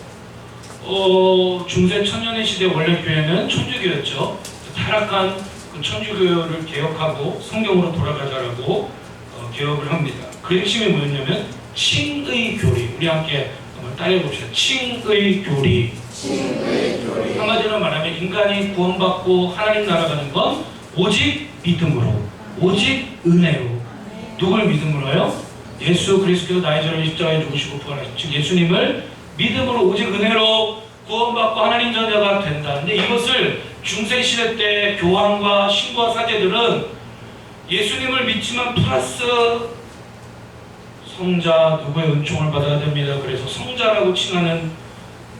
중세 천년의 시대 원래 교회는 천주교였죠. 타락한 그 천주교를 개혁하고 성경으로 돌아가자라고 개혁을 합니다. 그 핵심이 뭐였냐면 칭의 교리. 우리 함께 한번 따라해봅시다. 칭의 교리. 한마디로 말하면 인간이 구원받고 하나님 나라 가는 건 오직 믿음으로, 오직 은혜로. 누굴 믿음으로요? 예수 그리스도 나의 죄를 십자가에 죽으시고 부활하신 즉 예수님을 믿음으로 오직 은혜로 구원받고 하나님 자녀가 된다. 근데 이것을 중세시대 때 교황과 신부와 사제들은 예수님을 믿지만 플러스 성자 누구의 은총을 받아야 됩니다. 그래서 성자라고 칭하는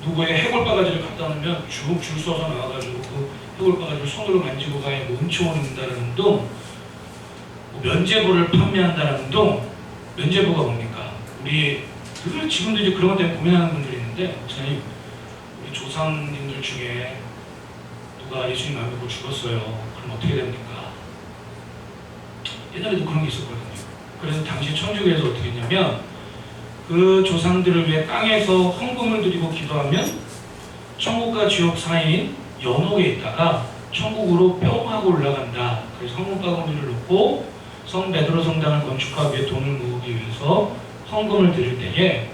누구의 해골바가지를 갖다 놓으면 줄 서서 나와가지고 그 해골바가지를 손으로 만지고 가야 뭐 은총을 얻는다는 둥, 뭐 면죄부를 판매한다는 둥. 면죄부가 뭡니까? 우리 늘 지금도 이제 그런 것 때문에 고민하는 분들이 있는데, 목사님, 우리 조상님들 중에 누가 예수님 안 믿고 죽었어요. 그럼 어떻게 됩니까? 옛날에도 그런 게 있었거든요. 그래서 당시 천주교에서 어떻게 했냐면 그 조상들을 위해 땅에서 헌금을 드리고 기도하면 천국과 지옥 사이인 연옥에 있다가 천국으로 뿅 하고 올라간다. 그래서 헌금바구니를 놓고 성 베드로 성당을 건축하기 위해 돈을 모으기 위해서 헌금을 드릴 때에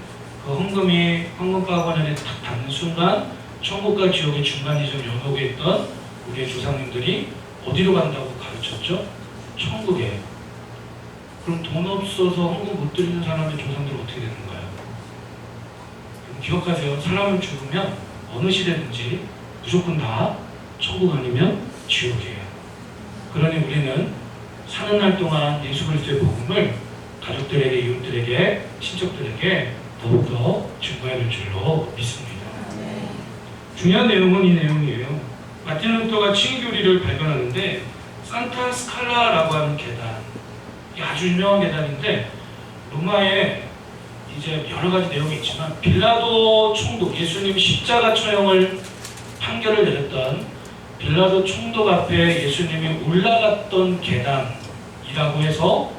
그 헌금이 헌금바구니에 탁 닿는 순간 천국과 지옥의 중간지점 연옥에 있던 우리의 조상님들이 어디로 간다고 가르쳤죠? 천국에. 그럼 돈 없어서 헌금 못 드리는 사람의 조상들은 어떻게 되는 거예요? 기억하세요. 사람은 죽으면 어느 시대든지 무조건 다 천국 아니면 지옥이에요. 그러니 우리는 사는 날 동안 예수 그리스도의 복음을 가족들에게, 이웃들에게, 친척들에게 더욱더 증거해야 될 줄로 믿습니다. 중요한 내용은 이 내용이에요. 마틴 루터가 칭의교리를 발견하는데 산타 스칼라라고 하는 계단, 아주 유명한 계단인데 로마에 이제 여러 가지 내용이 있지만 빌라도 총독, 예수님 십자가 처형을 판결을 내렸던 빌라도 총독 앞에 예수님이 올라갔던 계단이라고 해서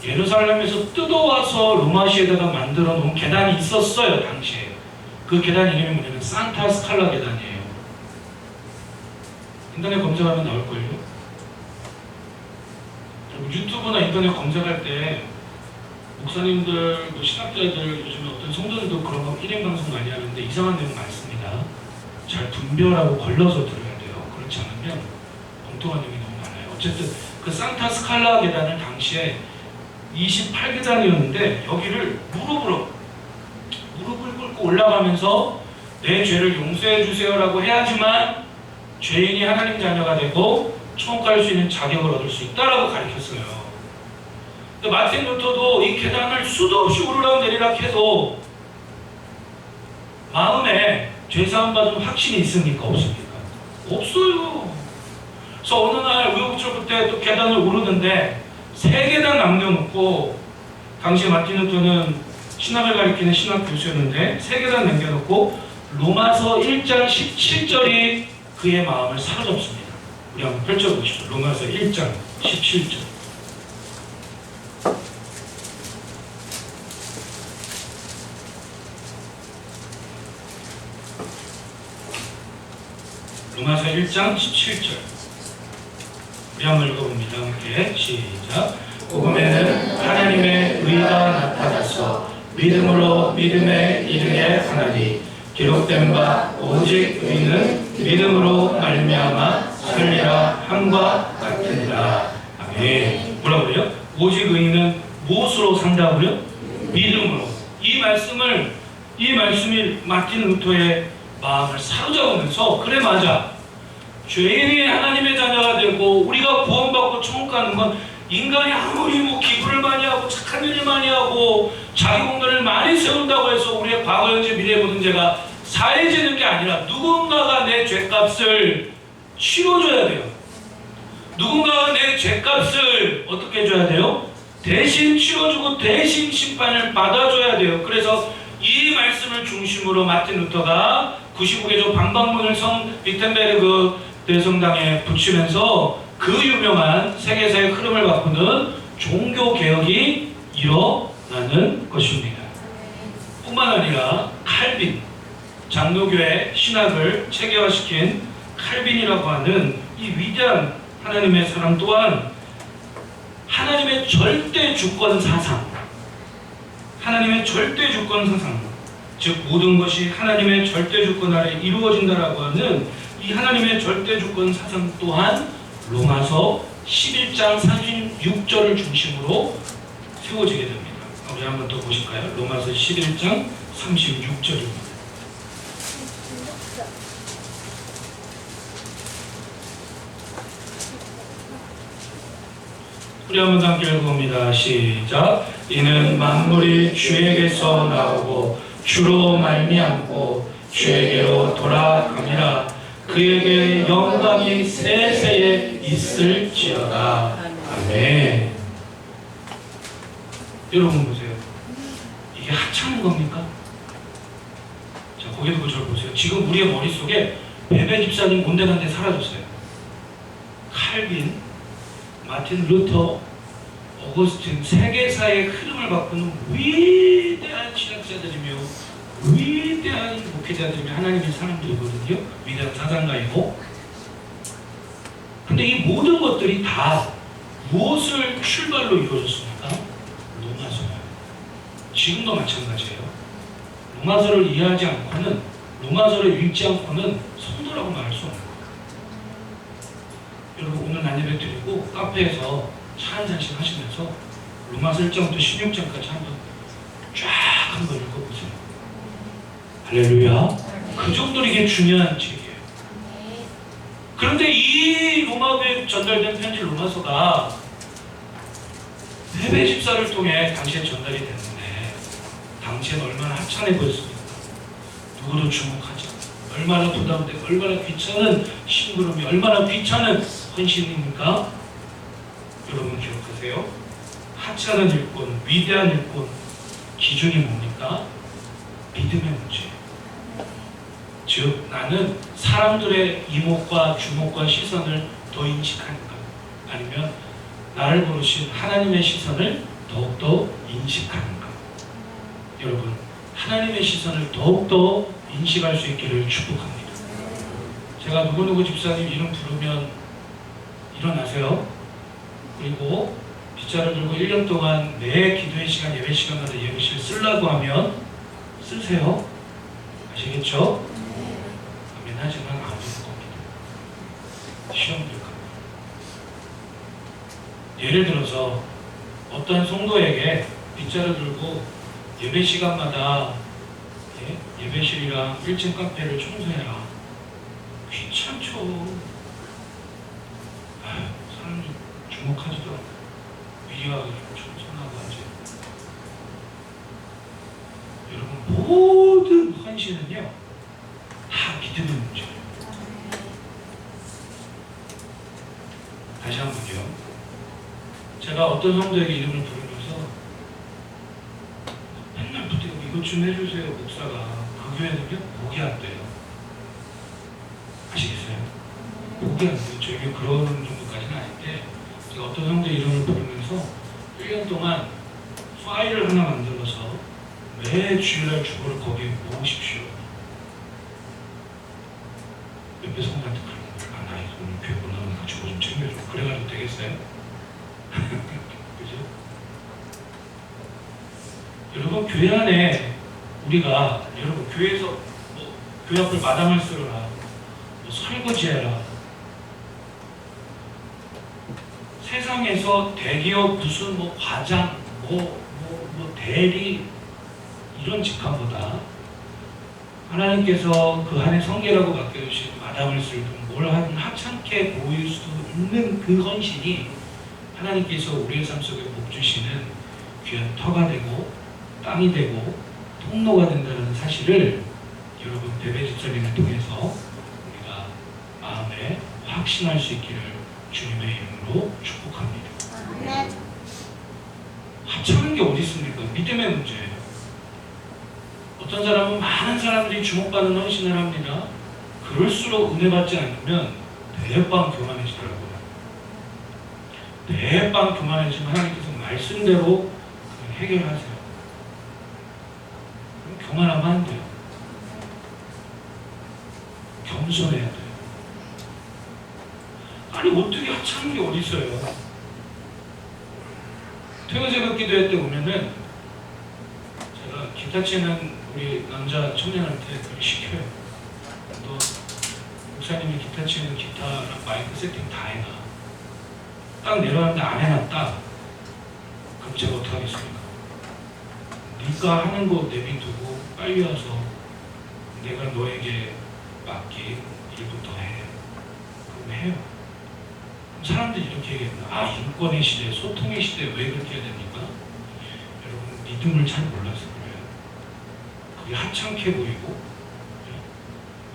예루살렘에서 뜯어와서 로마시에다가 만들어 놓은 계단이 있었어요. 당시에. 그 계단 이름이 뭐냐면 산타 스칼라 계단이에요. 인터넷 검색하면 나올걸요. 유튜브나 인터넷 검색할 때 목사님들, 뭐 신학자들, 요즘에 어떤 성도들도 그런 거 1인 방송 많이 하는데 이상한 내용 많습니다. 잘 분별하고 걸러서 들어야 돼요. 그렇지 않으면 엉뚱한 내용이 너무 많아요. 어쨌든 그 산타 스칼라 계단을 당시에 28계단이었는데 여기를 무릎을 꿇고 올라가면서 내 죄를 용서해 주세요라고 해야지만 죄인이 하나님 자녀가 되고 청구할 수 있는 자격을 얻을 수 있다라고 가르쳤어요. 근데 마틴 루터도 이 계단을 수도 없이 오르락 내리락 해도 마음에 죄사함 받은 확신이 있습니까? 없습니까? 없어요. 그래서 어느 날 우여곡절 끝에 또 계단을 오르는데 3계단 남겨놓고, 당시 마틴 루터는 신학을 가리키는 신학 교수였는데 3계단 남겨놓고 로마서 1장 17절이 그의 마음을 사로잡습니다. 우리 한번 펼쳐보시죠. 로마서 1장 17절. 로마서 1장 17절. 우리 한번 읽어봅니다. 함께 시작. 복음에는 하나님의 의가 나타나서 믿음으로 믿음에 이르게 하나니 기록된 바 오직 의는 믿음으로 말미암아 살리라 함과 같으니라. 아멘. 뭐라고 그래요? 오직 의는 무엇으로 산다고요? 믿음으로. 이 말씀이 마틴 루터의 마음을 사로잡으면서, 그래 맞아, 죄인이 하나님의 자녀가 되고 우리가 구원받고 천국 가는 건 인간이 아무리 기부를 많이 하고 착한 일을 많이 하고 자기 공간을 많이 세운다고 해서 우리의 과거, 현재, 미래 모든 죄가 사해지는 게 아니라 누군가가 내 죄값을 치러줘야 돼요. 누군가가 내 죄값을 어떻게 해줘야 돼요? 대신 치러주고 대신 심판을 받아줘야 돼요. 그래서 이 말씀을 중심으로 마틴 루터가 95개조 방방문을 성 위텐베르그 대성당에 붙이면서 그 유명한 세계사의 흐름을 바꾸는 종교개혁이 일어나는 것입니다. 뿐만 아니라 칼빈, 장로교의 신학을 체계화시킨 칼빈이라고 하는 이 위대한 하나님의 사람 또한 하나님의 절대 주권 사상, 하나님의 절대 주권 사상, 즉 모든 것이 하나님의 절대 주권 아래 이루어진다라고 하는 이 하나님의 절대 주권 사상 또한 로마서 11장 36절을 중심으로 세워지게 됩니다. 우리 한번 더 보실까요? 로마서 11장 36절입니다. 우리 한번 함께 읽어봅니다. 시작. 이는 만물이 주에게서 나오고 주로 말미암고 주에게로 돌아갑니다. 그에게 영광이 세세에 있을지어다. 아멘. 여러분 보세요. 이게 하찮은 겁니까? 자, 거기 두고 저를 보세요. 지금 우리의 머릿속에 베베 집사님 온데간데 사라졌어요. 칼빈, 마틴 루터, 어거스틴, 세계사의 흐름을 바꾸는 위대한 신학자들이며 위대한 목회자들이며 하나님의 사람들이거든요. 위대한 사상가이고. 근데 이 모든 것들이 다 무엇을 출발로 이루어졌습니까? 로마서예요. 지금도 마찬가지예요. 로마서를 이해하지 않고는, 로마서를 읽지 않고는 성도라고 말할 수 없는 거예요. 여러분 오늘 난예배 드리고 카페에서 차 한 잔씩 하시면서 로마서 1장부터 16장까지 한번 읽어보세요. 할렐루야. 그 정도로 이게 중요한 책이에요. 그런데 이 로마교에 전달된 편지 로마서가 베베 집사를 통해 당시에 전달이 됐는데 당시엔 얼마나 하찮아 보였습니까? 누구도 주목하지 않고 얼마나 부담되고 얼마나 귀찮은 심부름이, 얼마나 귀찮은 헌신입니까? 여러분 기억하세요? 하찮은 일꾼, 위대한 일꾼 기준이 뭡니까? 믿음의 문제예요. 즉 나는 사람들의 이목과 주목과 시선을 더 인식하는가, 아니면 나를 부르신 하나님의 시선을 더욱더 인식하는가. 여러분 하나님의 시선을 더욱더 인식할 수 있기를 축복합니다. 제가 누구누구 집사님 이름 부르면 일어나세요. 그리고 빗자루 들고 1년 동안 매 기도의 시간, 예배 시간마다 예배실 쓰려고 하면 쓰세요. 아시겠죠? 아멘. 하지만 안 될 겁니다. 시험 될 겁니다. 예를 들어서 어떤 성도에게 빗자루 들고 예배 시간마다 예배실이랑 1층 카페를 청소해라. 귀찮죠. 주목하시더라고요. 위와 천하가 이제 여러분 모든 헌신은요 다 믿음의 문제예요. 다시 한 번 볼게요. 제가 어떤 성도에게 이름을 부르면서 맨날 부탁 이것 좀 해주세요 목사가. 그 교회는요 목이 안 돼요. 아시겠어요? 목이 안 돼요. 저희 교회 그런 정도까지는 아닌데 제가 어떤 성도 이름을 부르면서 1년 동안 파일을 하나 만들어서 매 주일날 주보를 거기에 모으십시오. 옆에 성도한테 그런 거예요. 아, 나 오늘 교회 보내면 주보 좀 챙겨줘. 그래가지고 되겠어요? 그죠? 여러분 교회 안에 우리가 여러분 교회에서 뭐 교회 앞을 마당을 쓸어라, 뭐 설거지해라. 세상에서 대기업 무슨 뭐 과장, 뭐 대리 이런 직함보다 하나님께서 그 안에 성계라고 맡겨주신 마당을 쓸든 뭘 하든 하찮게 보일 수 있는 그 헌신이 하나님께서 우리의 삶 속에 복 주시는 귀한 터가 되고 땅이 되고 통로가 된다는 사실을 여러분 베베 집사님을 통해서 우리가 마음에 확신할 수 있기를 주님의 이름으로 축복합니다. 하찮은 게 어디 있습니까? 믿음의 문제예요. 어떤 사람은 많은 사람들이 주목받는 헌신을 합니다. 그럴수록 은혜 받지 않으면 대빵 교만해지더라고요. 대빵 교만해지면 하나님께서 말씀대로 해결하세요. 교만하면 안 돼요. 겸손해야 돼요. 아니 어떻게 하찮은 게 어디 있어요? 퇴근 새벽 기도회 때 오면은 제가 기타 치는 우리 남자 청년한테 그걸 시켜요. 너 목사님이 기타 치는 기타랑 마이크 세팅 다 해놔. 딱 내려왔는데 안 해놨다. 그럼 제가 어떻게 하겠습니까? 네가 하는 거 내비두고 빨리 와서 내가 너에게 맡긴 일부터 해. 그럼 해요. 사람들이 이렇게 얘기합니다. 아, 인권의 시대, 소통의 시대에 왜 그렇게 해야 됩니까? 여러분 믿음을 잘 몰라서 그래요. 그게 하찮게 보이고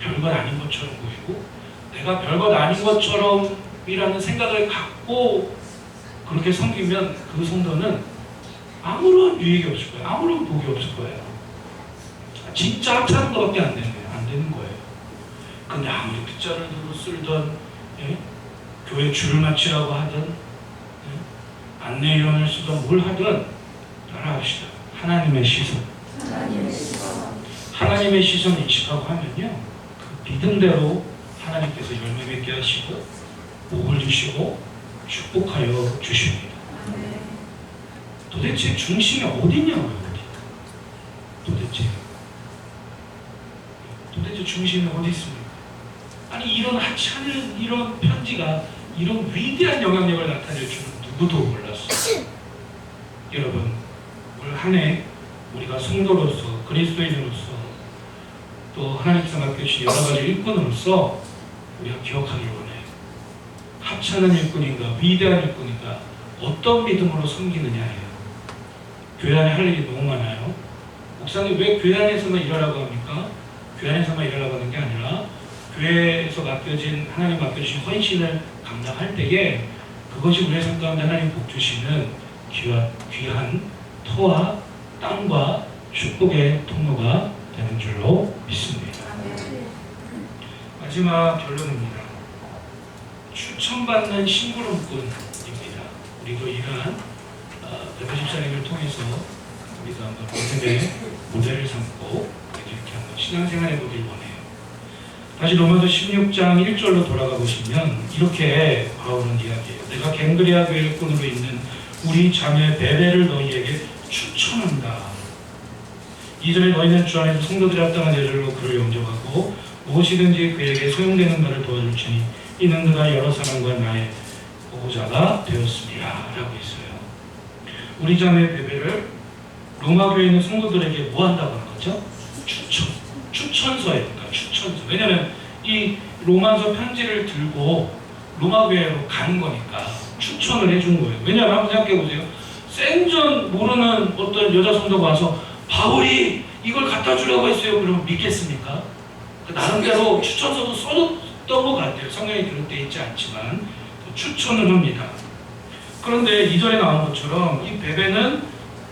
별것 아닌 것처럼 보이고 내가 별것 아닌 것처럼이라는 생각을 갖고 그렇게 섬기면 그 성도는 아무런 유익이 없을 거예요. 아무런 복이 없을 거예요. 진짜 하찮은 것밖에 안 되는 거예요. 근데 아무리 빗자를 들고 쓸던 교회 줄을 맞추라고 하든 안내위원을 쓰든 뭘 하든 따라합시다. 하나님의 시선. 하나님의 시선 인식하고 하면요. 그 믿음대로 하나님께서 열매 맺게 하시고 복을 주시고 축복하여 주십니다. 도대체 중심이 어디냐고요. 도대체 중심이 어디 있습니까? 아니 이런 하찮은 이런 편지가 이런 위대한 영향력을 나타낼 줄은 누구도 몰랐어요. 여러분 올 한 해 우리가 성도로서 그리스도인으로서 또 하나님께서 맡겨주신 여러 가지 일꾼으로서 우리가 기억하기를 원해요. 하찮은 일꾼인가 위대한 일꾼인가 어떤 믿음으로 섬기느냐예요. 교회 안에 할 일이 너무 많아요. 목사님 왜 교회 안에서만 일하라고 합니까? 교회 안에서만 일하라고 하는 게 아니라 교회에서 맡겨진 하나님 맡겨주신 헌신을 감당할 때에 그것이 우리의 삶 가운데 하나님 복 주시는 귀한 터와 땅과 축복의 통로가 되는 줄로 믿습니다. 마지막 결론입니다. 추천받는 심부름꾼입니다. 우리도 이러한 베베 집사님을 통해서 우리도 한번 믿음의 모델을 삼고 이렇게 한번 신앙생활해 보길 원해요. 다시 로마서 16장 1절로 돌아가 보시면 이렇게 바울은 이야기해요. 내가 갱그레아 교회 일꾼으로 있는 우리 자매 베베를 너희에게 추천한다. 2절에 너희는 주 안에서 성도들이 합당한 예절로 그를 영접하고 무엇이든지 그에게 소용되는 바를 도와줄지니 이는 그가 여러 사람과 나의 보호자가 되었습니다. 라고 있어요. 우리 자매 베베를 로마 교회에 있는 성도들에게 뭐 한다고 하는 거죠? 추천서예요. 추천서. 왜냐하면 이 로마서 편지를 들고 로마 교회로 가는 거니까 추천을 해준 거예요. 왜냐하면 한번 생각해 보세요. 생전 모르는 어떤 여자 성도가 와서 바울이 이걸 갖다 주려고 했어요. 그러면 믿겠습니까? 나름대로 추천서도 써줬던 것 같아요. 성경에 그럴 때 있지 않지만 추천을 합니다. 그런데 2절에 나온 것처럼 이 베베는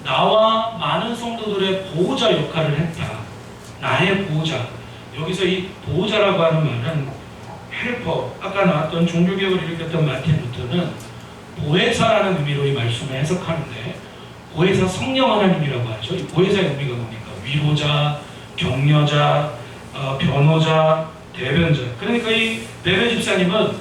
나와 많은 성도들의 보호자 역할을 했다. 나의 보호자. 여기서 이 보호자라고 하는 말은 헬퍼, 아까 나왔던 종교개혁을 일으켰던 마틴 루터는 보혜사라는 의미로 이 말씀을 해석하는데, 보혜사 성령 하나님이라고 하죠. 이 보혜사의 의미가 뭡니까? 위로자, 격려자, 변호자, 대변자. 그러니까 이 베베 집사님은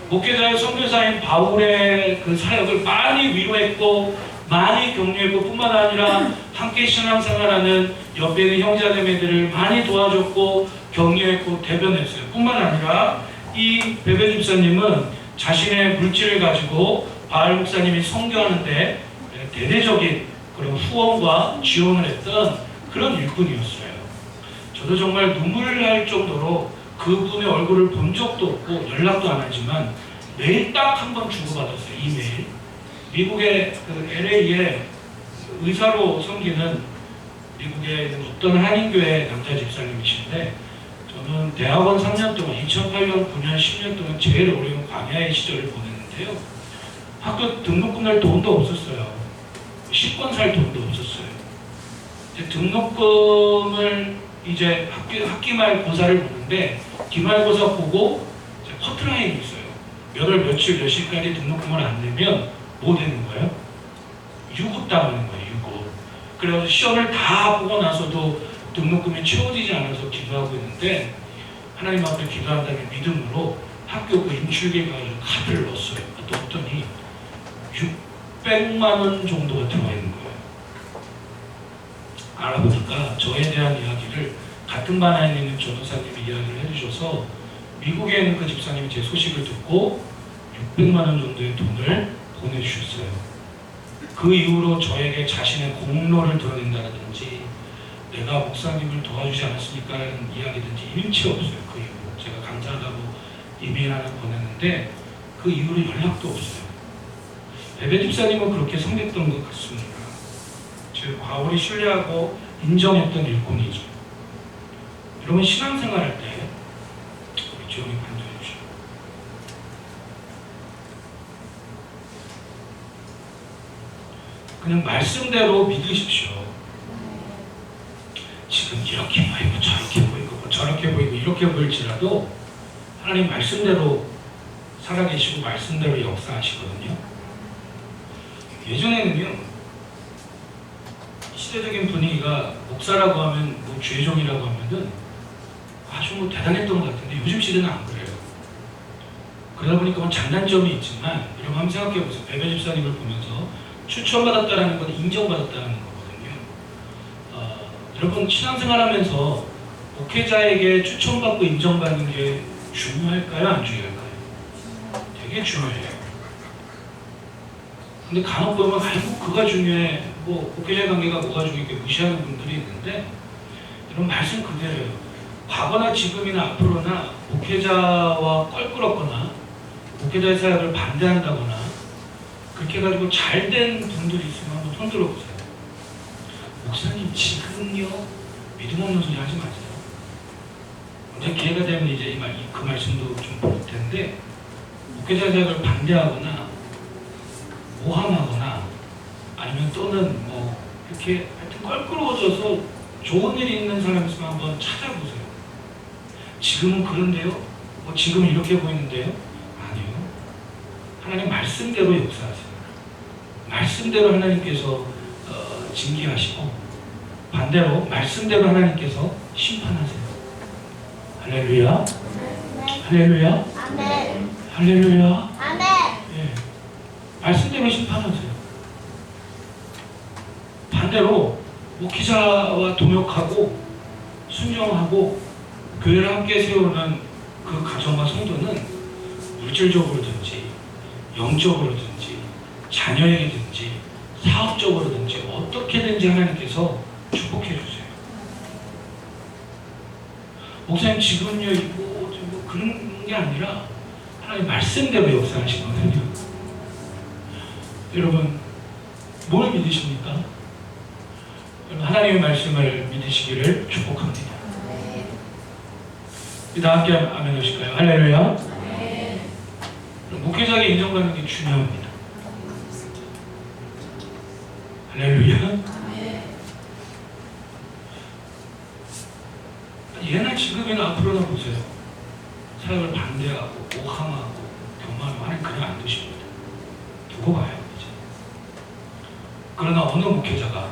목회자의 선교사인 바울의 그 사역을 많이 위로했고 많이 격려했고, 뿐만 아니라 함께 신앙생활하는 옆에 있는 형제자매들을 많이 도와줬고 격려했고 대변했어요. 뿐만 아니라 이 베베 집사님은 자신의 물질을 가지고 바울 목사님이 선교하는데 대대적인 그런 후원과 지원을 했던 그런 일꾼이었어요. 저도 정말 눈물 날 정도로 그분의 얼굴을 본 적도 없고 연락도 안 하지만 매일 딱 한 번 주고받았어요. 이메일. 미국의 그 LA에 의사로 섬기는 미국에 있는 어떤 한인교회 남자 집사님이신데, 저는 대학원 3년 동안 2008년, 9년, 10년 동안 제일 어려운 광야의 시절을 보냈는데요. 학교 등록금 낼 돈도 없었어요. 식권 살 돈도 없었어요. 이제 등록금을 이제 학기말 고사를 보는데, 기말고사 보고 이제 커트라인이 있어요. 몇 월 며칠 몇 시까지 등록금을 안 내면 뭐 되는 거예요? 유급 당하는 거예요. 유급. 그래서 시험을 다 보고 나서도 등록금이 채워지지 않아서 기도하고 있는데, 하나님 앞에 기도한 다음에 믿음으로 학교 그 인출기에 가서 카드를 넣었어요. 넣었더니 600만 원 정도가 들어와 있는 거예요. 알아보니까 저에 대한 이야기를 같은 반 안에 있는 전도사님이 이야기를 해주셔서, 미국에 있는 그 집사님이 제 소식을 듣고 600만 원 정도의 돈을 보내주셨어요. 그 이후로 저에게 자신의 공로를 드러낸다든지 내가 목사님을 도와주지 않았습니까? 라는 이야기든지 일치 없어요. 그 이후로 제가 감사하다고 이메일 하나 보냈는데 그 이후로 연락도 없어요. 베베 집사님은 그렇게 섬겼던 것 같습니다. 즉 바울이 신뢰하고 인정했던 일꾼이죠. 여러분 신앙생활 할 때 우리 지원이 반대해 주시죠. 그냥 말씀대로 믿으십시오. 지금 이렇게 보이고 저렇게 보이고 저렇게 보이고 이렇게 보일지라도 하나님 말씀대로 살아계시고 말씀대로 역사하시거든요. 예전에는요, 시대적인 분위기가 목사라고 하면 뭐 죄종이라고 하면은 아주 뭐 대단했던 것 같은데 요즘 시대는 안 그래요. 그러다 보니까 뭐 장단점이 있지만 여러분 한번 생각해 보세요. 베베 집사님을 보면서 추천받았다는 건 인정받았다는 거거든요. 여러분 신앙생활하면서 목회자에게 추천받고 인정받는 게 중요할까요? 안 중요할까요? 되게 중요해요. 근데 간혹 보면 아이고 그가 중요해, 뭐 목회자 관계가 뭐가 중요해 이렇게 무시하는 분들이 있는데, 이런 말씀 그대로예요. 과거나 지금이나 앞으로나 목회자와 껄끄럽거나 목회자의 사역을 반대한다거나 그렇게 해가지고 잘된 분들이 있으면 한번 손 들어보세요. 목사님 지금요 믿음 없는 소리 하지 마세요. 언제 기회가 되면 이제 그 말씀도 좀 볼 텐데, 목회자 사역을 반대하거나 모함하거나 아니면 또는 뭐 이렇게 하여튼 껄끄러워져서 좋은 일이 있는 사람 있으면 한번 찾아보세요. 지금은 그런데요? 뭐 지금 이렇게 보이는데요? 아니요. 하나님 말씀대로 역사하세요. 말씀대로 하나님께서 징계하시고 반대로 말씀대로 하나님께서 심판하세요. 할렐루야. 할렐루야. 아멘. 할렐루야. 아멘. 예. 말씀대로 심판하세요. 반대로 목회자와 동역하고 순종하고 교회를 함께 세우는 그 가정과 성도는 물질적으로든지 영적으로든지 자녀에게든지 사업적으로든지 어떻게든지 하나님께서 축복해 주세요. 목사님 지금요 뭐 그런 게 아니라 하나님 말씀대로 역사하시거든요. 여러분, 뭘 믿으십니까? 여러분, 하나님의 말씀을 믿으시기를 축복합니다. 다 함께 아멘 하실까요? 할렐루야. 목회자에게 인정받는 게 중요합니다. 할렐루야. 예나 지금이나 앞으로나 보세요. 사역을 반대하고 오함하고 경망하고 하나님 그냥 안 두십니다. 두고 봐요. 이제. 그러나 어느 목회자가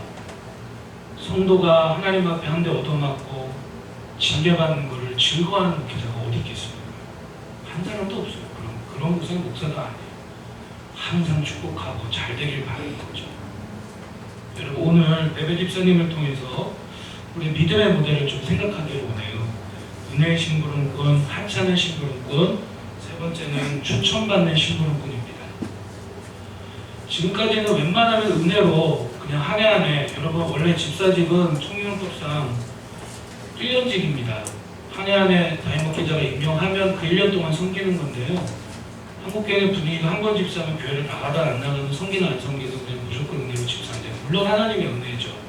성도가 하나님 앞에 한 대 얻어맞고 징계받는 것을 즐거워하는 목회자가 어디 있겠습니까? 한 사람도 없어요. 그런 무슨 목사도 아니에요. 항상 축복하고 잘 되길 바라는 거죠. 여러분, 오늘 베베 집사님을 통해서 우리 믿음의 모델을 좀 생각하기를 원해요. 은혜의 심부름꾼, 하찮은 심부름꾼, 세 번째는 추천받는 심부름꾼입니다. 지금까지는 웬만하면 은혜로 그냥 한 해 한 해, 여러분 원래 집사직은 통일헌법상 1년직입니다. 한 해 한 해 담임 목회자가 임명하면 그 1년 동안 섬기는 건데요. 한국교회 분위기가 한 번 집사하면 교회를 나가다 안 나가는 섬기나 안 섬기는 그냥 무조건 은혜로 집사인데, 물론 하나님의 은혜죠.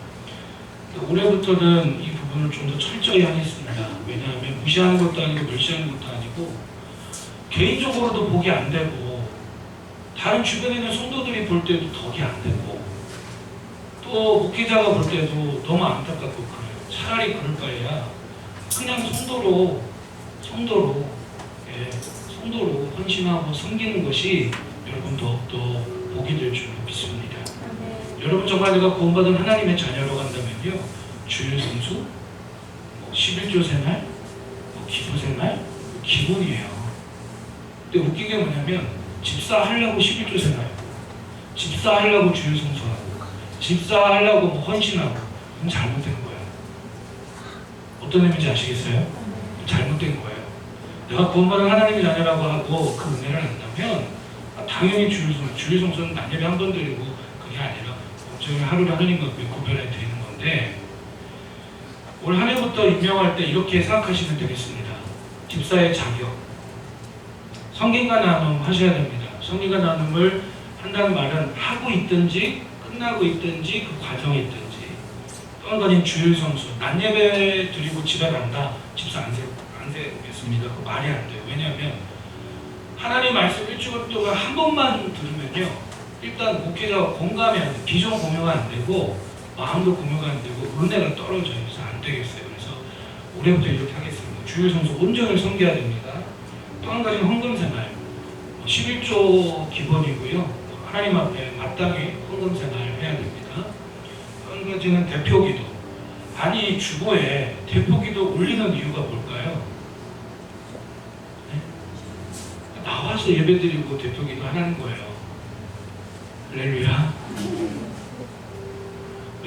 올해부터는 이 부분을 좀 더 철저히 하겠습니다. 왜냐하면 무시하는 것도 아니고 멸시하는 것도 아니고 개인적으로도 복이 안 되고 다른 주변에 있는 성도들이 볼 때도 덕이 안 되고 또 목회자가 볼 때도 너무 안타깝고 그래요. 차라리 그럴 바에야 그냥 성도로 헌신하고 섬기는 것이 여러분 더욱더 복이 될 줄 믿습니다. 여러분, 정말 내가 구원받은 하나님의 자녀로 간다면요, 주일 성수, 11조 생활, 기도 생활, 기본이에요. 근데 웃긴 게 뭐냐면 집사하려고 11조 생활, 집사하려고 주일 성수하고, 집사하려고 헌신하고, 그건 잘못된 거예요. 어떤 의미인지 아시겠어요? 잘못된 거예요. 내가 구원받은 하나님의 자녀라고 하고 그 은혜를 안다면 당연히 주일 성수는 난 예배 한 번 드리고 그게 아니라 온전히 하루를 하나님과 구별해 드리는 건데, 올 한 해부터 임명할 때 이렇게 생각하시면 되겠습니다. 집사의 자격, 성గిం과 나눔 하셔야 됩니다. 성గిం과 나눔을 한다는 말은 하고 있든지 끝나고 있든지 그 과정에 있든지, 또 한 가지는 주일 성수, 난 예배 드리고 집에 간다, 집사 안 되겠습니다. 그 말이 안 돼요. 왜냐하면 하나님 말씀 일주일 동안 한 번만 들으면요, 일단 목회자가 공감이 안 돼, 비전 공유가 안 되고 마음도 공유가 안 되고 은혜가 떨어져요. 그래서 안 되겠어요. 그래서 올해부터 이렇게 하겠습니다. 주일 성수 온전을 섬겨야 됩니다. 또 한 가지는 헌금 생활, 11조 기본이고요. 하나님 앞에 마땅히 헌금 생활 해야 됩니다. 또 한 가지는 대표기도. 아니, 주보에 대표기도 올리는 이유가 뭘까요? 네? 나와서 예배드리고 대표기도 하라는 거예요. 할렐루야.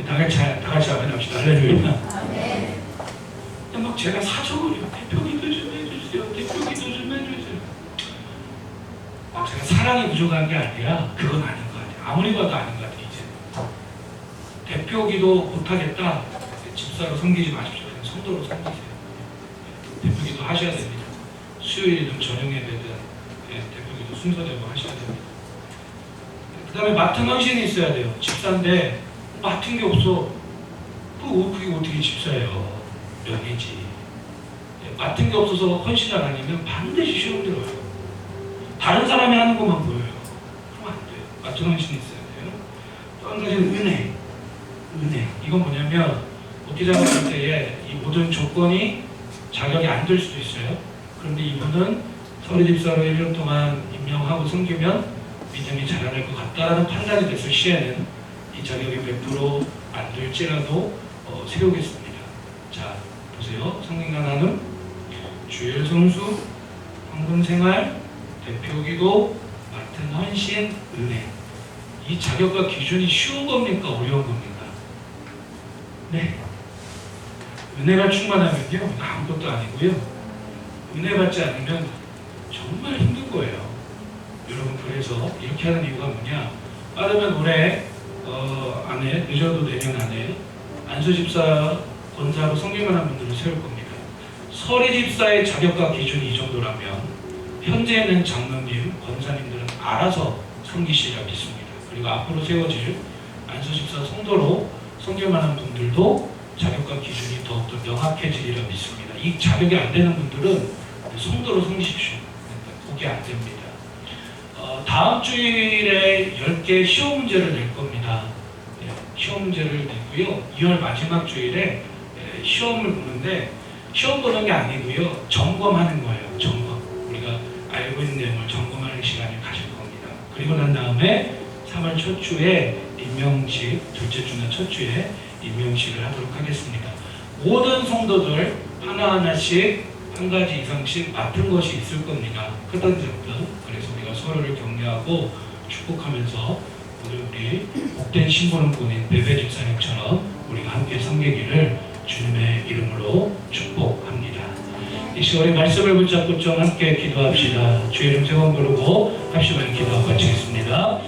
다 같이 아멘 합시다. 할렐루야. 막 제가 사정을요, 대표기도 좀 해주세요, 대표기도 좀 해주세요. 막 제가 사랑이 부족한 게 아니라 그건 아닌 것 같아요. 아무리 봐도 아닌 것 같아요. 이제 대표기도 못하겠다, 집사로 섬기지 마십시오. 그냥 성도로 섬기세요. 대표기도 하셔야 됩니다. 수요일이든 저녁 예배든 대표기도 순서대로 하셔야 됩니다. 그 다음에 맡은 헌신이 있어야 돼요. 집사인데 맡은 게 없어. 그게 어떻게 집사예요? 명예지. 맡은 게 없어서 헌신을 아니면 반드시 시험 들어요. 다른 사람이 하는 것만 보여요. 그러면 안 돼요. 맡은 헌신이 있어야 돼요. 또 한 가지는 은혜. 이건 뭐냐면 목회자가 할 때에 이 모든 조건이 자격이 안 될 수도 있어요. 그런데 이분은 서리 집사로 1년 동안 임명하고 섬기면 믿음이 자라날 것 같다라는 판단이 됐을 시에는 이 자격이 100% 안 될지라도 세우겠습니다. 자, 보세요. 성경과 나눔, 주일 성수, 헌금 생활, 대표기도, 맡은 헌신, 은혜. 이 자격과 기준이 쉬운 겁니까? 어려운 겁니까? 네. 은혜가 충만하면요, 아무것도 아니고요. 은혜 받지 않으면 정말 힘든 거예요. 여러분, 그래서 이렇게 하는 이유가 뭐냐? 빠르면 올해 안에, 늦어도 내년 안에 안수 집사 권사로 성경하는 분들을 세울 겁니다. 서리 집사의 자격과 기준이 이 정도라면 현재 있는 장로님, 권사님들은 알아서 섬기시리라 믿습니다. 그리고 앞으로 세워질 안수14 성도로 섬길만한 분들도 자격과 기준이 더욱더 명확해지리라 믿습니다. 이 자격이 안 되는 분들은 성도로 섬기십시오. 그게 안 됩니다. 다음 주일에 10개 시험 문제를 낼 겁니다. 시험 문제를 냈고요. 2월 마지막 주일에 시험을 보는데 시험 보는 게 아니고요. 점검하는 거예요. 점검. 우리가 알고 있는 내용을 점검하는 시간을 가질 겁니다. 그리고 난 다음에 3월 첫 주에 임명식, 둘째 주나 첫 주에 임명식을 하도록 하겠습니다. 모든 성도들 하나하나씩 한 가지 이상씩 맡은 것이 있을 겁니다. 크든 작든. 그래서 우리가 서로를 격려하고 축복하면서 오늘 우리 복된 신부름꾼인 베베 집사님처럼 우리가 함께 섬기기를 주님의 이름으로 축복합니다. 이 시간에 말씀을 붙잡고 좀 함께 기도합시다. 주의 이름 세 번 부르고 합심하여 기도하고 마치겠습니다.